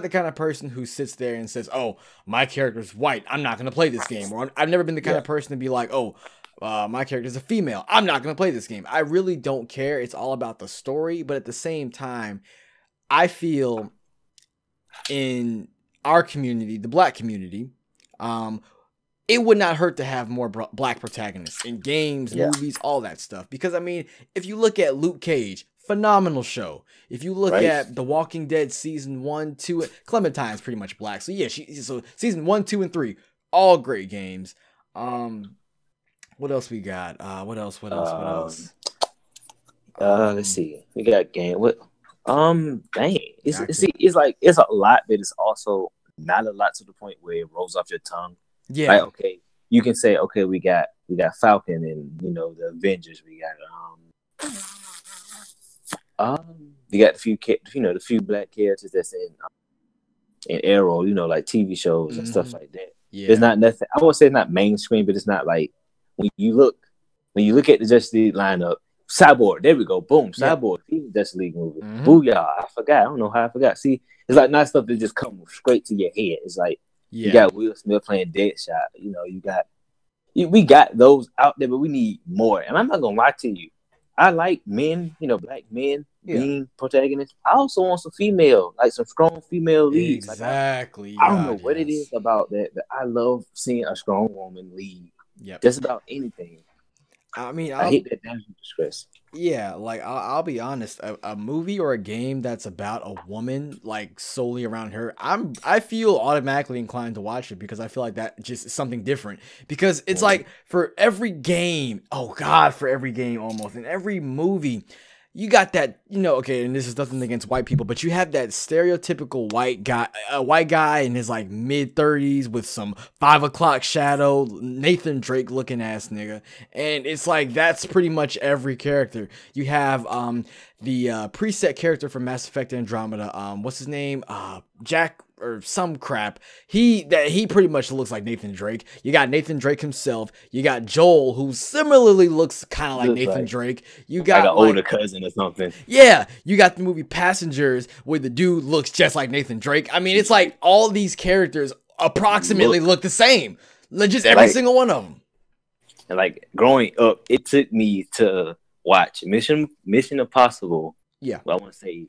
the kind of person who sits there and says, oh, my character's white, I'm not going to play this game. Or I've never been the kind of person to be like, oh, my character's a female, I'm not going to play this game. I really don't care. It's all about the story. But at the same time, I feel in our community, the black community, it would not hurt to have more black protagonists in games, movies, all that stuff. Because, I mean, if you look at Luke Cage, phenomenal show. If you look at The Walking Dead season 1, 2, Clementine's pretty much black. So, yeah, so season 1, 2, and 3, all great games. What else we got? What else? Let's see. We got game. What? Dang. It's like, it's a lot, but it's also not a lot to the point where it rolls off your tongue. Yeah. Like, okay, you can say, okay, we got Falcon and the Avengers. We got the few black characters that's in Arrow, like TV shows and stuff like that. Yeah. There's not nothing. I won't say it's not mainstream, but it's not like when you look at the Justice League lineup, Cyborg. There we go. Boom. Cyborg. He's the Justice League movie. Booyah. I forgot. I don't know how I forgot. See, it's like not stuff that just comes straight to your head. It's like. Yeah. You got Will Smith playing Deadshot. We got those out there, but we need more. And I'm not gonna lie to you. I like men, black men being protagonists. I also want some female, like some strong female leads. Exactly. Like, I don't know what it is about that, but I love seeing a strong woman lead. Yep. Just about anything. I mean, I hate that damage distress. Yeah, like I'll be honest, a movie or a game that's about a woman, like solely around her, I feel automatically inclined to watch it because I feel like that just is something different. Because it's like for every game, almost in every movie, you got that, okay, and this is nothing against white people, but you have that stereotypical white guy in his like mid-30s with some 5 o'clock shadow, Nathan Drake looking ass nigga. And it's like, that's pretty much every character. You have the preset character from Mass Effect Andromeda, what's his name? Jack or some crap. He pretty much looks like Nathan Drake. You got Nathan Drake himself. You got Joel, who similarly looks kind of like Nathan Drake. You got like an older cousin or something. Yeah, you got the movie Passengers where the dude looks just like Nathan Drake. I mean, it's like all these characters approximately look the same. Just every single one of them. And like growing up, it took me to watch Mission Impossible. Yeah, well, I want to say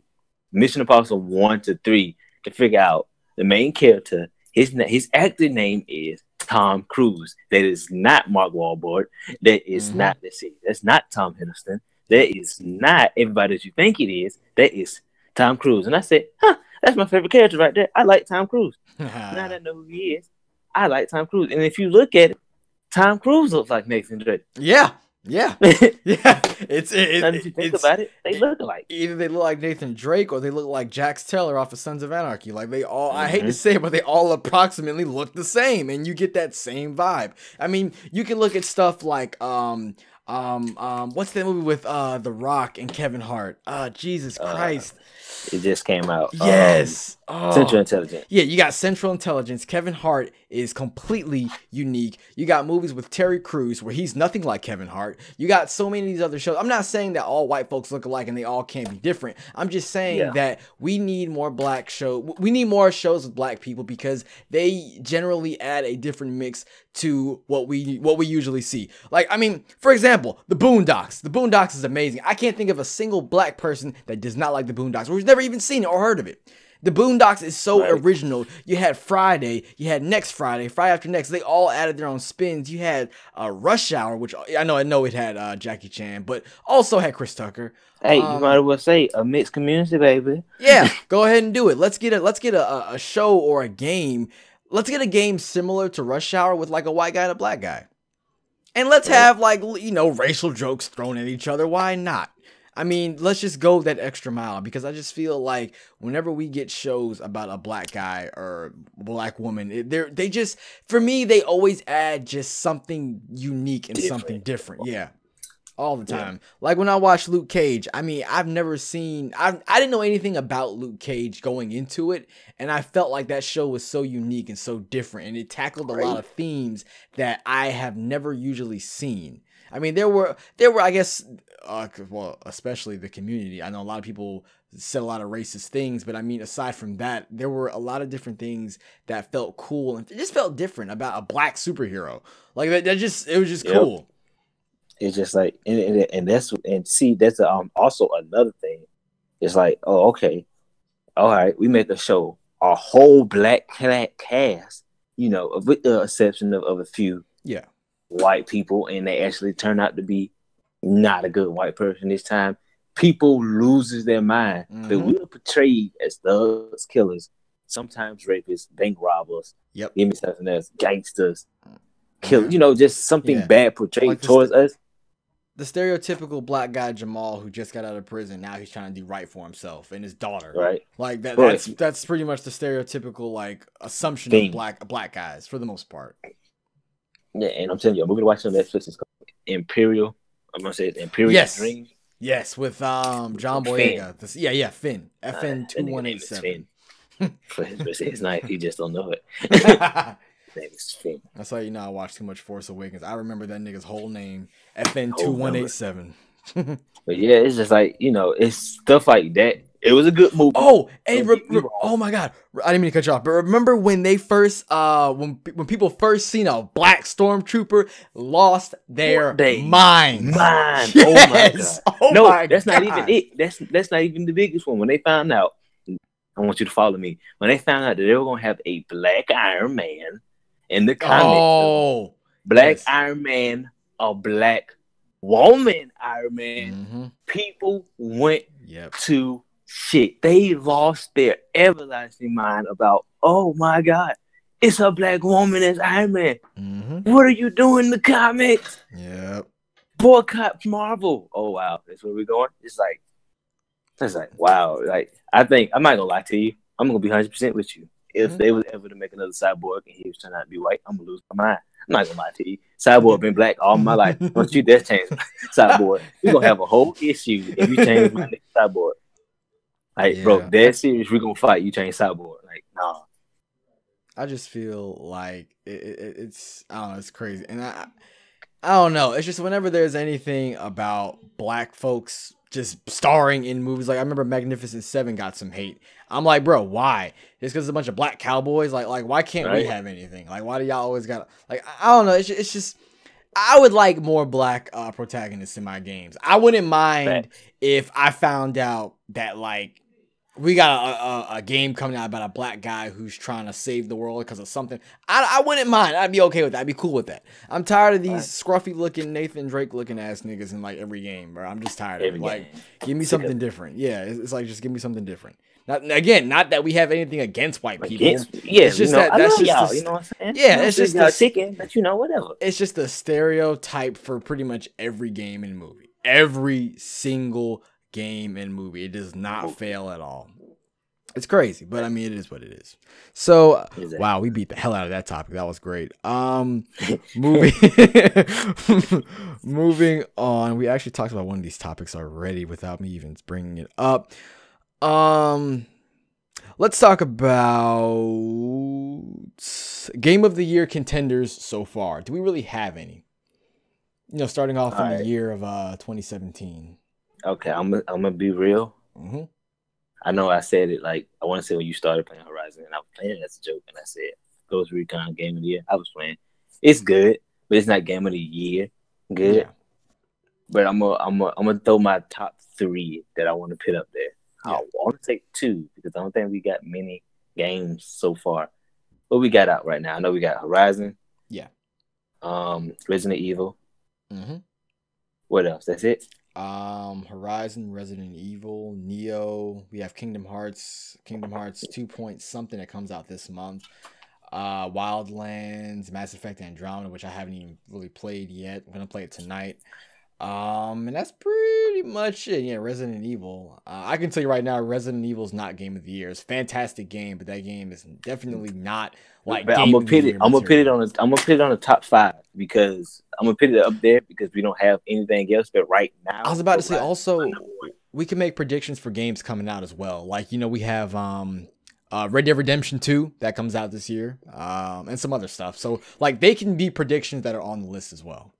Mission Impossible 1 to 3 to figure out the main character. His actor name is Tom Cruise. That is not Mark Wahlberg. That is not, that's not Tom Hiddleston. That is not everybody that you think it is. That is Tom Cruise. And I said, that's my favorite character right there. I like Tom Cruise. Now that I know who he is, I like Tom Cruise. And if you look at it, Tom Cruise looks like Nathan Drake. Yeah. Yeah. Yeah. If you think about it, they look alike. Either they look like Nathan Drake or they look like Jax Teller off of Sons of Anarchy. Like they all, I hate to say it, but they all approximately look the same, and you get that same vibe. I mean, you can look at stuff like what's that movie with The Rock and Kevin Hart? Jesus Christ. It just came out. Yes. Central Intelligence. Yeah, you got Central Intelligence. Kevin Hart is completely unique. You got movies with Terry Crews where he's nothing like Kevin Hart. apart. You got so many of these other shows. I'm not saying that all white folks look alike and they all can't be different. I'm just saying that we need more black shows. We need more shows with black people because they generally add a different mix to what we usually see. Like, I mean, for example, the Boondocks. The Boondocks is amazing. I can't think of a single black person that does not like the Boondocks or who's never even seen it or heard of it. The Boondocks is so original. You had Friday, you had Next Friday, Friday After Next. They all added their own spins. You had Rush Hour, which I know it had Jackie Chan, but also had Chris Tucker. Hey, you might as well say a mixed community, baby. Yeah, go ahead and do it. Let's get a show or a game. Let's get a game similar to Rush Hour with like a white guy and a black guy, and let's have like racial jokes thrown at each other. Why not? I mean, let's just go that extra mile because I just feel like whenever we get shows about a black guy or black woman, they just, for me, they always add just something unique and something different. Yeah. All the time. Yeah. Like when I watched Luke Cage, I mean, I didn't know anything about Luke Cage going into it. And I felt like that show was so unique and so different. And it tackled a lot of themes that I have never usually seen. I mean, there were, I guess, well, especially the community. I know a lot of people said a lot of racist things, but I mean, aside from that, there were a lot of different things that felt cool and it just felt different about a black superhero. Like it was just cool. It's just like, and that's also another thing. It's like, oh, okay, all right, we make a show, a whole black cast, with the exception of a few, white people, and they actually turn out to be not a good white person this time. People loses their mind. But we're portrayed as thugs, killers, sometimes rapists, bank robbers. Give me something else, gangsters, kill. Just something bad portrayed like towards us. The stereotypical black guy Jamal who just got out of prison, now he's trying to do right for himself and his daughter. Right. Like that's pretty much the stereotypical like assumption of black guys for the most part. Yeah, and I'm telling you, a movie to watch on Netflix is called Imperial. I'm gonna say it's Imperial Dreams. Yes, with John Boyega. Finn. FN2187. His knife, he just don't know it. Name is Finn. That's how I watched too much Force Awakens. I remember that nigga's whole name, FN2187. But yeah, it's just like, it's stuff like that. It was a good movie. Oh, and oh my God, I didn't mean to cut you off. But remember when they first, when people first seen a black stormtrooper lost their mind. Yes. Oh my God. Oh no, my that's God. Not even it. That's not even the biggest one. When they found out, I want you to follow me. When they found out that they were gonna have a black Iron Man in the comics, Iron Man, a black woman Iron Man, people went to shit. They lost their everlasting mind about, oh my God, it's a black woman as Iron Man. What are you doing in the comics? Yep. Boycott Marvel. Oh wow, that's where we're going. It's like wow. Like I think I'm not gonna lie to you. I'm gonna be 100% with you. If they was ever to make another Cyborg and he was trying not to be white, I'm gonna lose my mind. I'm not gonna lie to you. Cyborg been black all my life. Once you dare change Cyborg, we're gonna have a whole issue if you change my name to Cyborg. Like, bro, dead serious, we're gonna fight. You change Cyborg. Like, nah. I just feel like it's I don't know, it's crazy. And I don't know. It's just whenever there's anything about black folks just starring in movies, like I remember Magnificent Seven got some hate. I'm like, bro, why? Just because it's a bunch of black cowboys? Like why can't we have anything? Like, why do y'all always got like? I don't know. It's just I would like more black protagonists in my games. I wouldn't mind if I found out that like we got a game coming out about a black guy who's trying to save the world because of something. I wouldn't mind. I'd be okay with that. I'd be cool with that. I'm tired of these scruffy looking Nathan Drake looking ass niggas in like every game, bro. I'm just tired of it. Like, give me something different. Yeah, it's like just give me something different. Not that we have anything against white people. It's just that's just y'all, you know what I'm saying? Yeah, it's just chicken, but whatever. It's just a stereotype for pretty much every game and movie. Every single game and movie. It does not fail at all. It's crazy, but I mean, it is what it is. So, wow, we beat the hell out of that topic. That was great. Moving on. We actually talked about one of these topics already without me even bringing it up. Let's talk about Game of the Year contenders so far. Do we really have any? starting off All in the right. year of 2017. Okay, I'm gonna be real. Mm-hmm. I know I said it like I want to say when you started playing Horizon, and I was playing it as a joke, and I said Ghost Recon Game of the Year. I was playing. It's good, but it's not Game of the Year good. Yeah. But I'm gonna throw my top three that I want to put up there. Yeah. I want to take two because I don't think we got many games so far. What we got out right now? I know we got Horizon, Yeah. Resident Evil. Mm-hmm. What else? That's it. Horizon, Resident Evil, Neo. We have Kingdom Hearts 2 point something that comes out this month. Wildlands, Mass Effect Andromeda, which I haven't even really played yet. I'm gonna play it tonight. And that's pretty much it. Yeah, Resident Evil. I can tell you right now, Resident Evil is not Game of the Year. It's a fantastic game, but that game is definitely not like But Game of the Year I'm gonna put it material. on. I'm gonna put it on the top five because I'm gonna put it up there because we don't have anything else. But right now, I was about to say Horizon is my also number one. we can make predictions for games coming out as well. Like, we have Red Dead Redemption 2 that comes out this year. And some other stuff. So like they can be predictions that are on the list as well.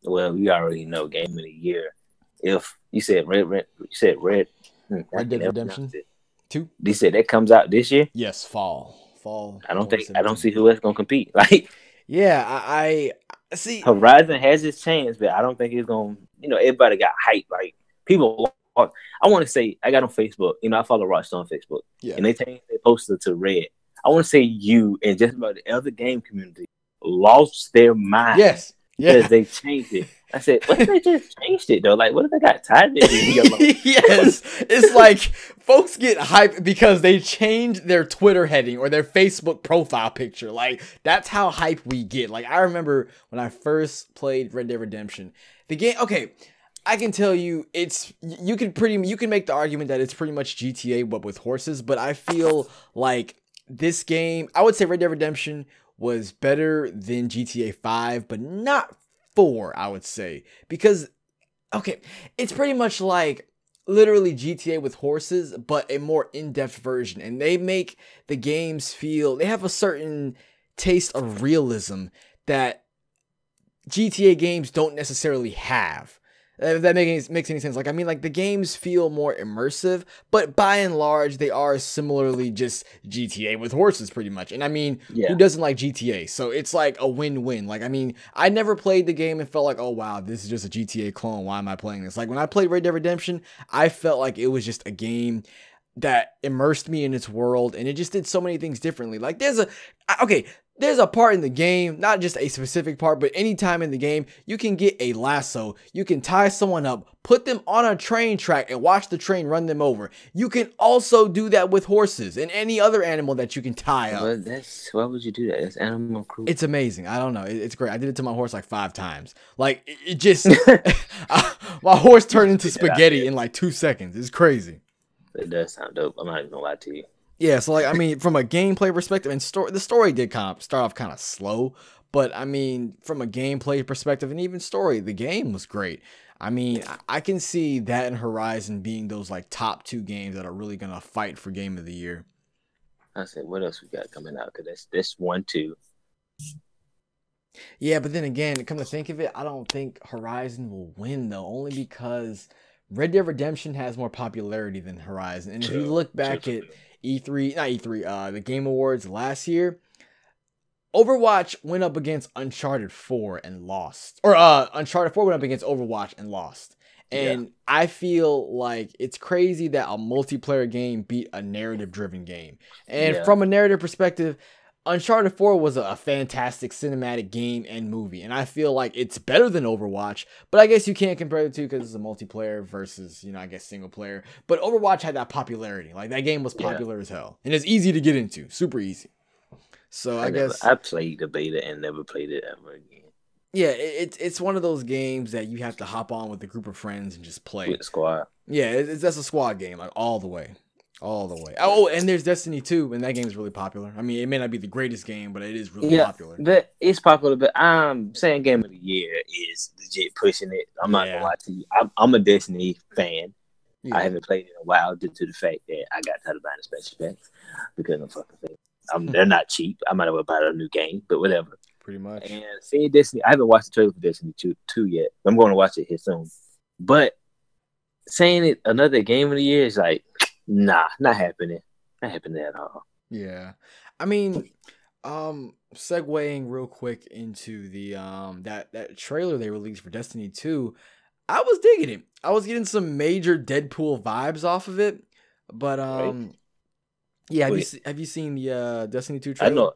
Well, we already know Game of the Year. If you said Red, you said Red. I Red can Dead never Redemption pronounce it. 2? They said that comes out this year. Yes, fall I don't 2017. see who else gonna compete. Like Yeah, I see. Horizon has its chance, but I don't think it's gonna. Everybody got hype. Like people, I want to say I got on Facebook. I follow Rockstar on Facebook, Yeah. and they changed their poster to red. I want to say you and just about the other game community lost their mind. Yes. Because Yeah. they changed it. I said, what if they just changed it though? Like, what if they got tired of it? Yellow? Yes. It's like folks get hyped because they changed their Twitter heading or their Facebook profile picture. Like, that's how hype we get. Like, I remember when I first played Red Dead Redemption. The game, okay, I can tell you you can make the argument that it's pretty much GTA but with horses, but I feel like this game, I would say Red Dead Redemption was better than GTA 5, but not 4, I would say. Because, okay, it's pretty much like literally GTA with horses, but a more in-depth version. And they make the games they have a certain taste of realism that GTA games don't necessarily have. If that makes any sense. Like, I mean, like, the games feel more immersive, but by and large, they are similarly just GTA with horses, pretty much. And I mean, who doesn't like GTA? So it's like a win-win. Like, I mean, I never played the game and felt like, oh, wow, this is just a GTA clone. Why am I playing this? Like, when I played Red Dead Redemption, I felt like it was just a game that immersed me in its world, and it just did so many things differently. Like, there's a part in the game, not just a specific part, but any time in the game, you can get a lasso, you can tie someone up, put them on a train track, and watch the train run them over. You can also do that with horses and any other animal that you can tie up. But why would you do that? That's animal cruelty. It's amazing. I don't know. It's great. I did it to my horse like 5 times. Like, it just, my horse turned into spaghetti in like 2 seconds. It's crazy. It does sound dope. I'm not even gonna lie to you. Yeah, so like, I mean, from a gameplay perspective, and the story did kind of start off kind of slow, but I mean, from a gameplay perspective and even story, the game was great. I mean, I can see that and Horizon being those like top 2 games that are really gonna fight for Game of the Year. I said, what else we got coming out? Because that's 1, 2. Yeah, but then again, come to think of it, I don't think Horizon will win though, only because Red Dead Redemption has more popularity than Horizon. And if you look back at the Game Awards last year, Overwatch went up against Uncharted 4 and lost. Or Uncharted 4 went up against Overwatch and lost. And I feel like it's crazy that a multiplayer game beat a narrative-driven game. And from a narrative perspective, Uncharted 4 was a fantastic cinematic game and movie, and I feel like it's better than Overwatch, but I guess you can't compare the two because it's a multiplayer versus, I guess single player. But Overwatch had that popularity. Like, that game was popular as hell, and it's easy to get into, super easy. So I guess I played the beta and never played it ever again. Yeah, it's one of those games that you have to hop on with a group of friends and just play. With the squad. Yeah, that's a squad game, like all the way. All the way. Oh, and there's Destiny 2, and that game is really popular. I mean, it may not be the greatest game, but it is really popular. But it's popular. But I'm saying Game of the Year is legit pushing it. I'm not gonna lie to you. I'm a Destiny fan. Yeah. I haven't played it in a while due to the fact that I got tired of buying the special packs because I'm fucking fan. They're not cheap. I might have bought a new game, but whatever. pretty much. And seeing Destiny, I haven't watched the trailer for Destiny 2 yet. I'm going to watch it here soon. But saying it another game of the year is like, nah, not happening. Not happening at all. Yeah. I mean, segueing real quick into the that trailer they released for Destiny 2, I was digging it. I was getting some major Deadpool vibes off of it. But Right? yeah, Wait, have you seen the Destiny 2 I trailer? know.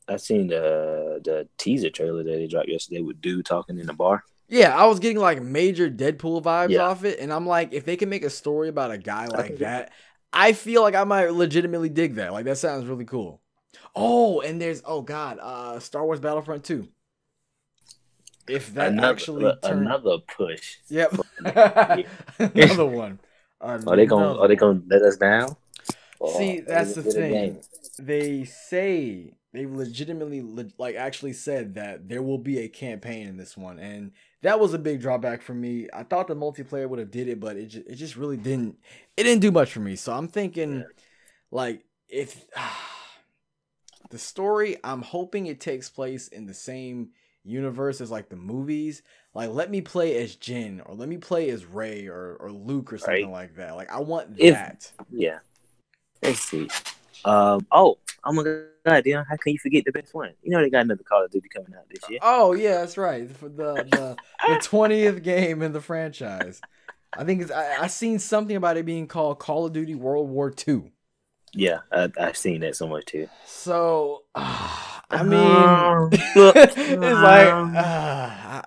I seen the teaser trailer that they dropped yesterday with dude talking in the bar. Yeah, I was getting like major Deadpool vibes Yeah, off it, and I'm like, if they can make a story about a guy I like think that, I feel like I might legitimately dig that. Like that sounds really cool. Oh, and there's Star Wars Battlefront 2. If that actually turned, another push yep, for next year. another one, Are another they one. gonna let us down? Or See, are they that's gonna the get a game? thing. They say they've legitimately like actually said that there will be a campaign in this one, and that was a big drawback for me. I thought the multiplayer would have did it, but it just really didn't. It didn't do much for me. So I'm thinking Yeah. like if the story, I'm hoping it takes place in the same universe as like the movies. Like let me play as Jin or let me play as Rey or Luke or something Right. like that. Like I want If that. yeah, let's see. Oh my God, Dion, how can you forget the best one? You know they got another Call of Duty coming out this year. Oh yeah, that's right. For the 20th game in the franchise. I think I seen something about it being called Call of Duty World War II. Yeah, I've seen that so much too. So I mean, Look, it's like I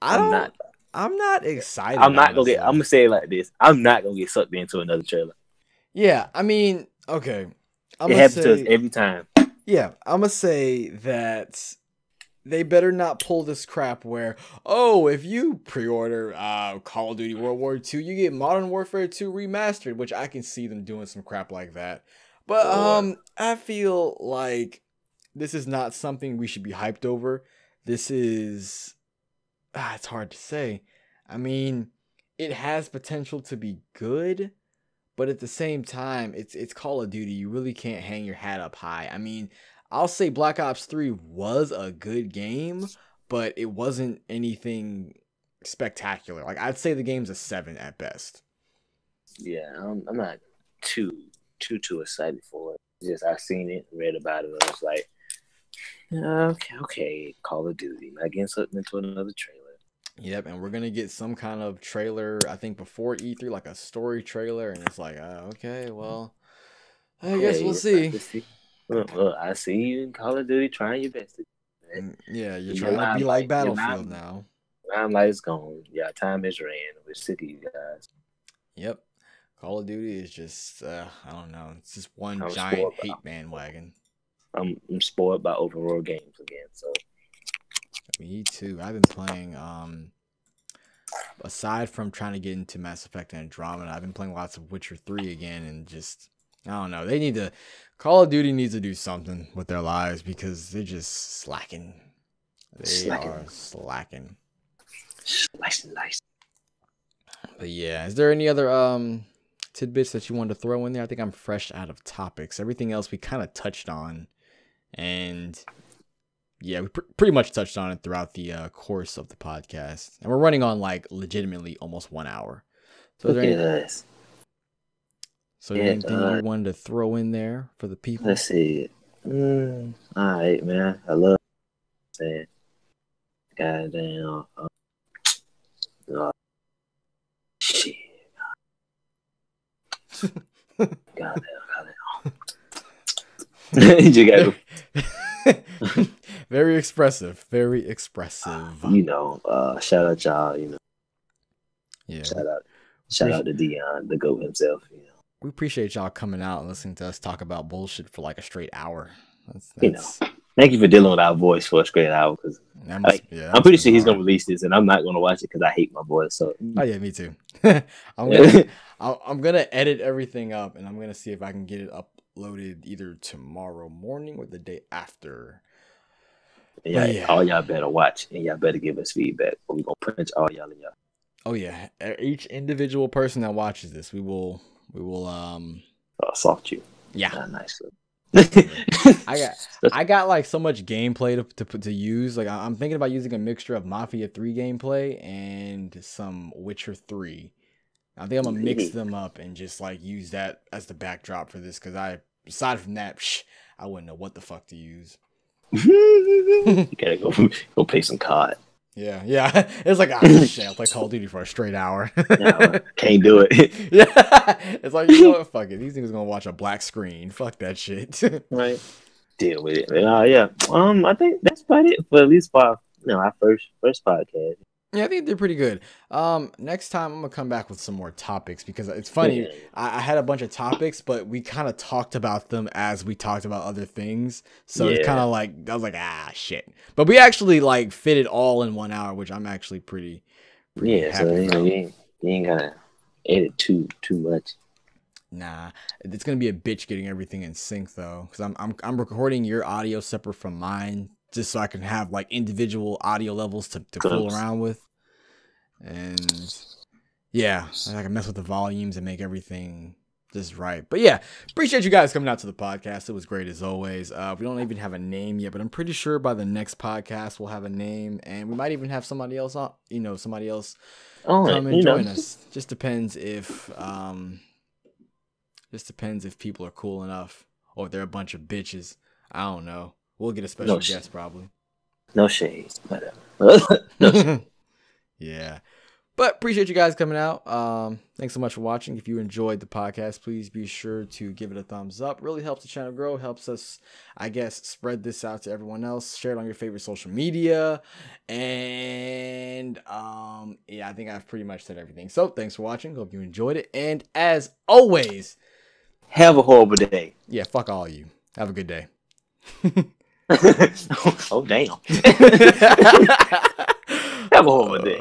I'm don't. not. I'm not excited, I'm not gonna get. I'm honestly. gonna say it like this. I'm not gonna get sucked into another trailer. Yeah, I mean, okay. I'm It gonna happens to us say, every time. yeah, I'm gonna say that they better not pull this crap where, oh, if you pre-order Call of Duty World War II, you get Modern Warfare 2 remastered, which I can see them doing some crap like that. But Or I feel like this is not something we should be hyped over. This is it's hard to say. I mean, it has potential to be good, but at the same time, it's Call of Duty. You really can't hang your hat up high. I mean, I'll say Black Ops 3 was a good game, but it wasn't anything spectacular. Like I'd say the game's a 7 at best. yeah, I'm not too excited for it. Just I seen it, read about it, and I was like, okay, Call of Duty. Not getting sucked into another trailer. Yep, and we're gonna get some kind of trailer, I think before E3, like a story trailer, and it's like, okay, well, I guess we'll Okay, I see. can see. Well, I see you in Call of Duty trying your best. Man. Yeah, you're Your trying to be like limelight, Battlefield now. limelight's gone. Yeah, time has ran. We're sick of you guys. Yep. Call of Duty is just I don't know. It's just one I'm giant spoiled. hate bandwagon. I'm spoiled by overworld games again. So Me too. I've been playing aside from trying to get into Mass Effect and Andromeda, I've been playing lots of Witcher 3 again and just I don't know. They need to Call of Duty needs to do something with their lives because they're just slacking. They are slacking. nice. But yeah, is there any other tidbits that you wanted to throw in there? I think I'm fresh out of topics. Everything else we kind of touched on, and yeah, we pretty much touched on it throughout the course of the podcast, and we're running on like legitimately almost 1 hour. So, Look at us. Is there anything you wanted to throw in there for the people? Let's see. All right, man. I love saying, goddamn. Shit. Goddamn. You got Very expressive. Very expressive. Shout out y'all. Yeah. Shout out to Dion, the GOAT himself. We appreciate y'all coming out and listening to us talk about bullshit for like a straight hour. Thank you for dealing with our voice for a straight hour. Because I'm pretty sure he's gonna release this, and I'm not gonna watch it because I hate my voice. So oh yeah, me too. I'm gonna edit everything up, and I'm gonna see if I can get it uploaded either tomorrow morning or the day after. Yeah, all y'all better watch, and y'all better give us feedback. Or we gonna punch all y'all in y'all. Oh yeah, each individual person that watches this, we will assault you. Yeah, nicely. I got like so much gameplay to use. Like I'm thinking about using a mixture of Mafia 3 gameplay and some Witcher 3. I think I'm gonna mix them up and just like use that as the backdrop for this, because aside from that, I wouldn't know what the fuck to use. You gotta go play some COD. Yeah. It's like, shit, I'll play Call of Duty for a straight hour. No, can't do it. Yeah. It's like, you know what? Fuck it. These niggas gonna watch a black screen. Fuck that shit. Right. Deal with it. Yeah. I think that's about it for at least our first podcast. Yeah, I think they're pretty good. Next time I'm gonna come back with some more topics, because it's funny. Yeah. I had a bunch of topics, but we kind of talked about them as we talked about other things. So it's kind of like, I was like, shit. But we actually like fit it all in 1 hour, which I'm actually pretty happy so about. You ain't gotta edit too much. Nah, it's gonna be a bitch getting everything in sync though, because I'm recording your audio separate from mine, just so I can have like individual audio levels to fool around with. And yeah, I can mess with the volumes and make everything just right. But yeah, appreciate you guys coming out to the podcast. It was great as always. We don't even have a name yet, but I'm pretty sure by the next podcast we'll have a name, and we might even have somebody else on, somebody else come and join us. Just depends if people are cool enough, or if they're a bunch of bitches. I don't know. We'll get a special guest probably. No shade. Whatever. No shade. Yeah. But appreciate you guys coming out. Thanks so much for watching. If you enjoyed the podcast, please be sure to give it a thumbs up. Really helps the channel grow. Helps us, I guess, spread this out to everyone else. Share it on your favorite social media. And I think I've pretty much said everything. So thanks for watching. Hope you enjoyed it. And as always, have a horrible day. Yeah, fuck all of you. Have a good day. Oh, damn. Have a horrible day.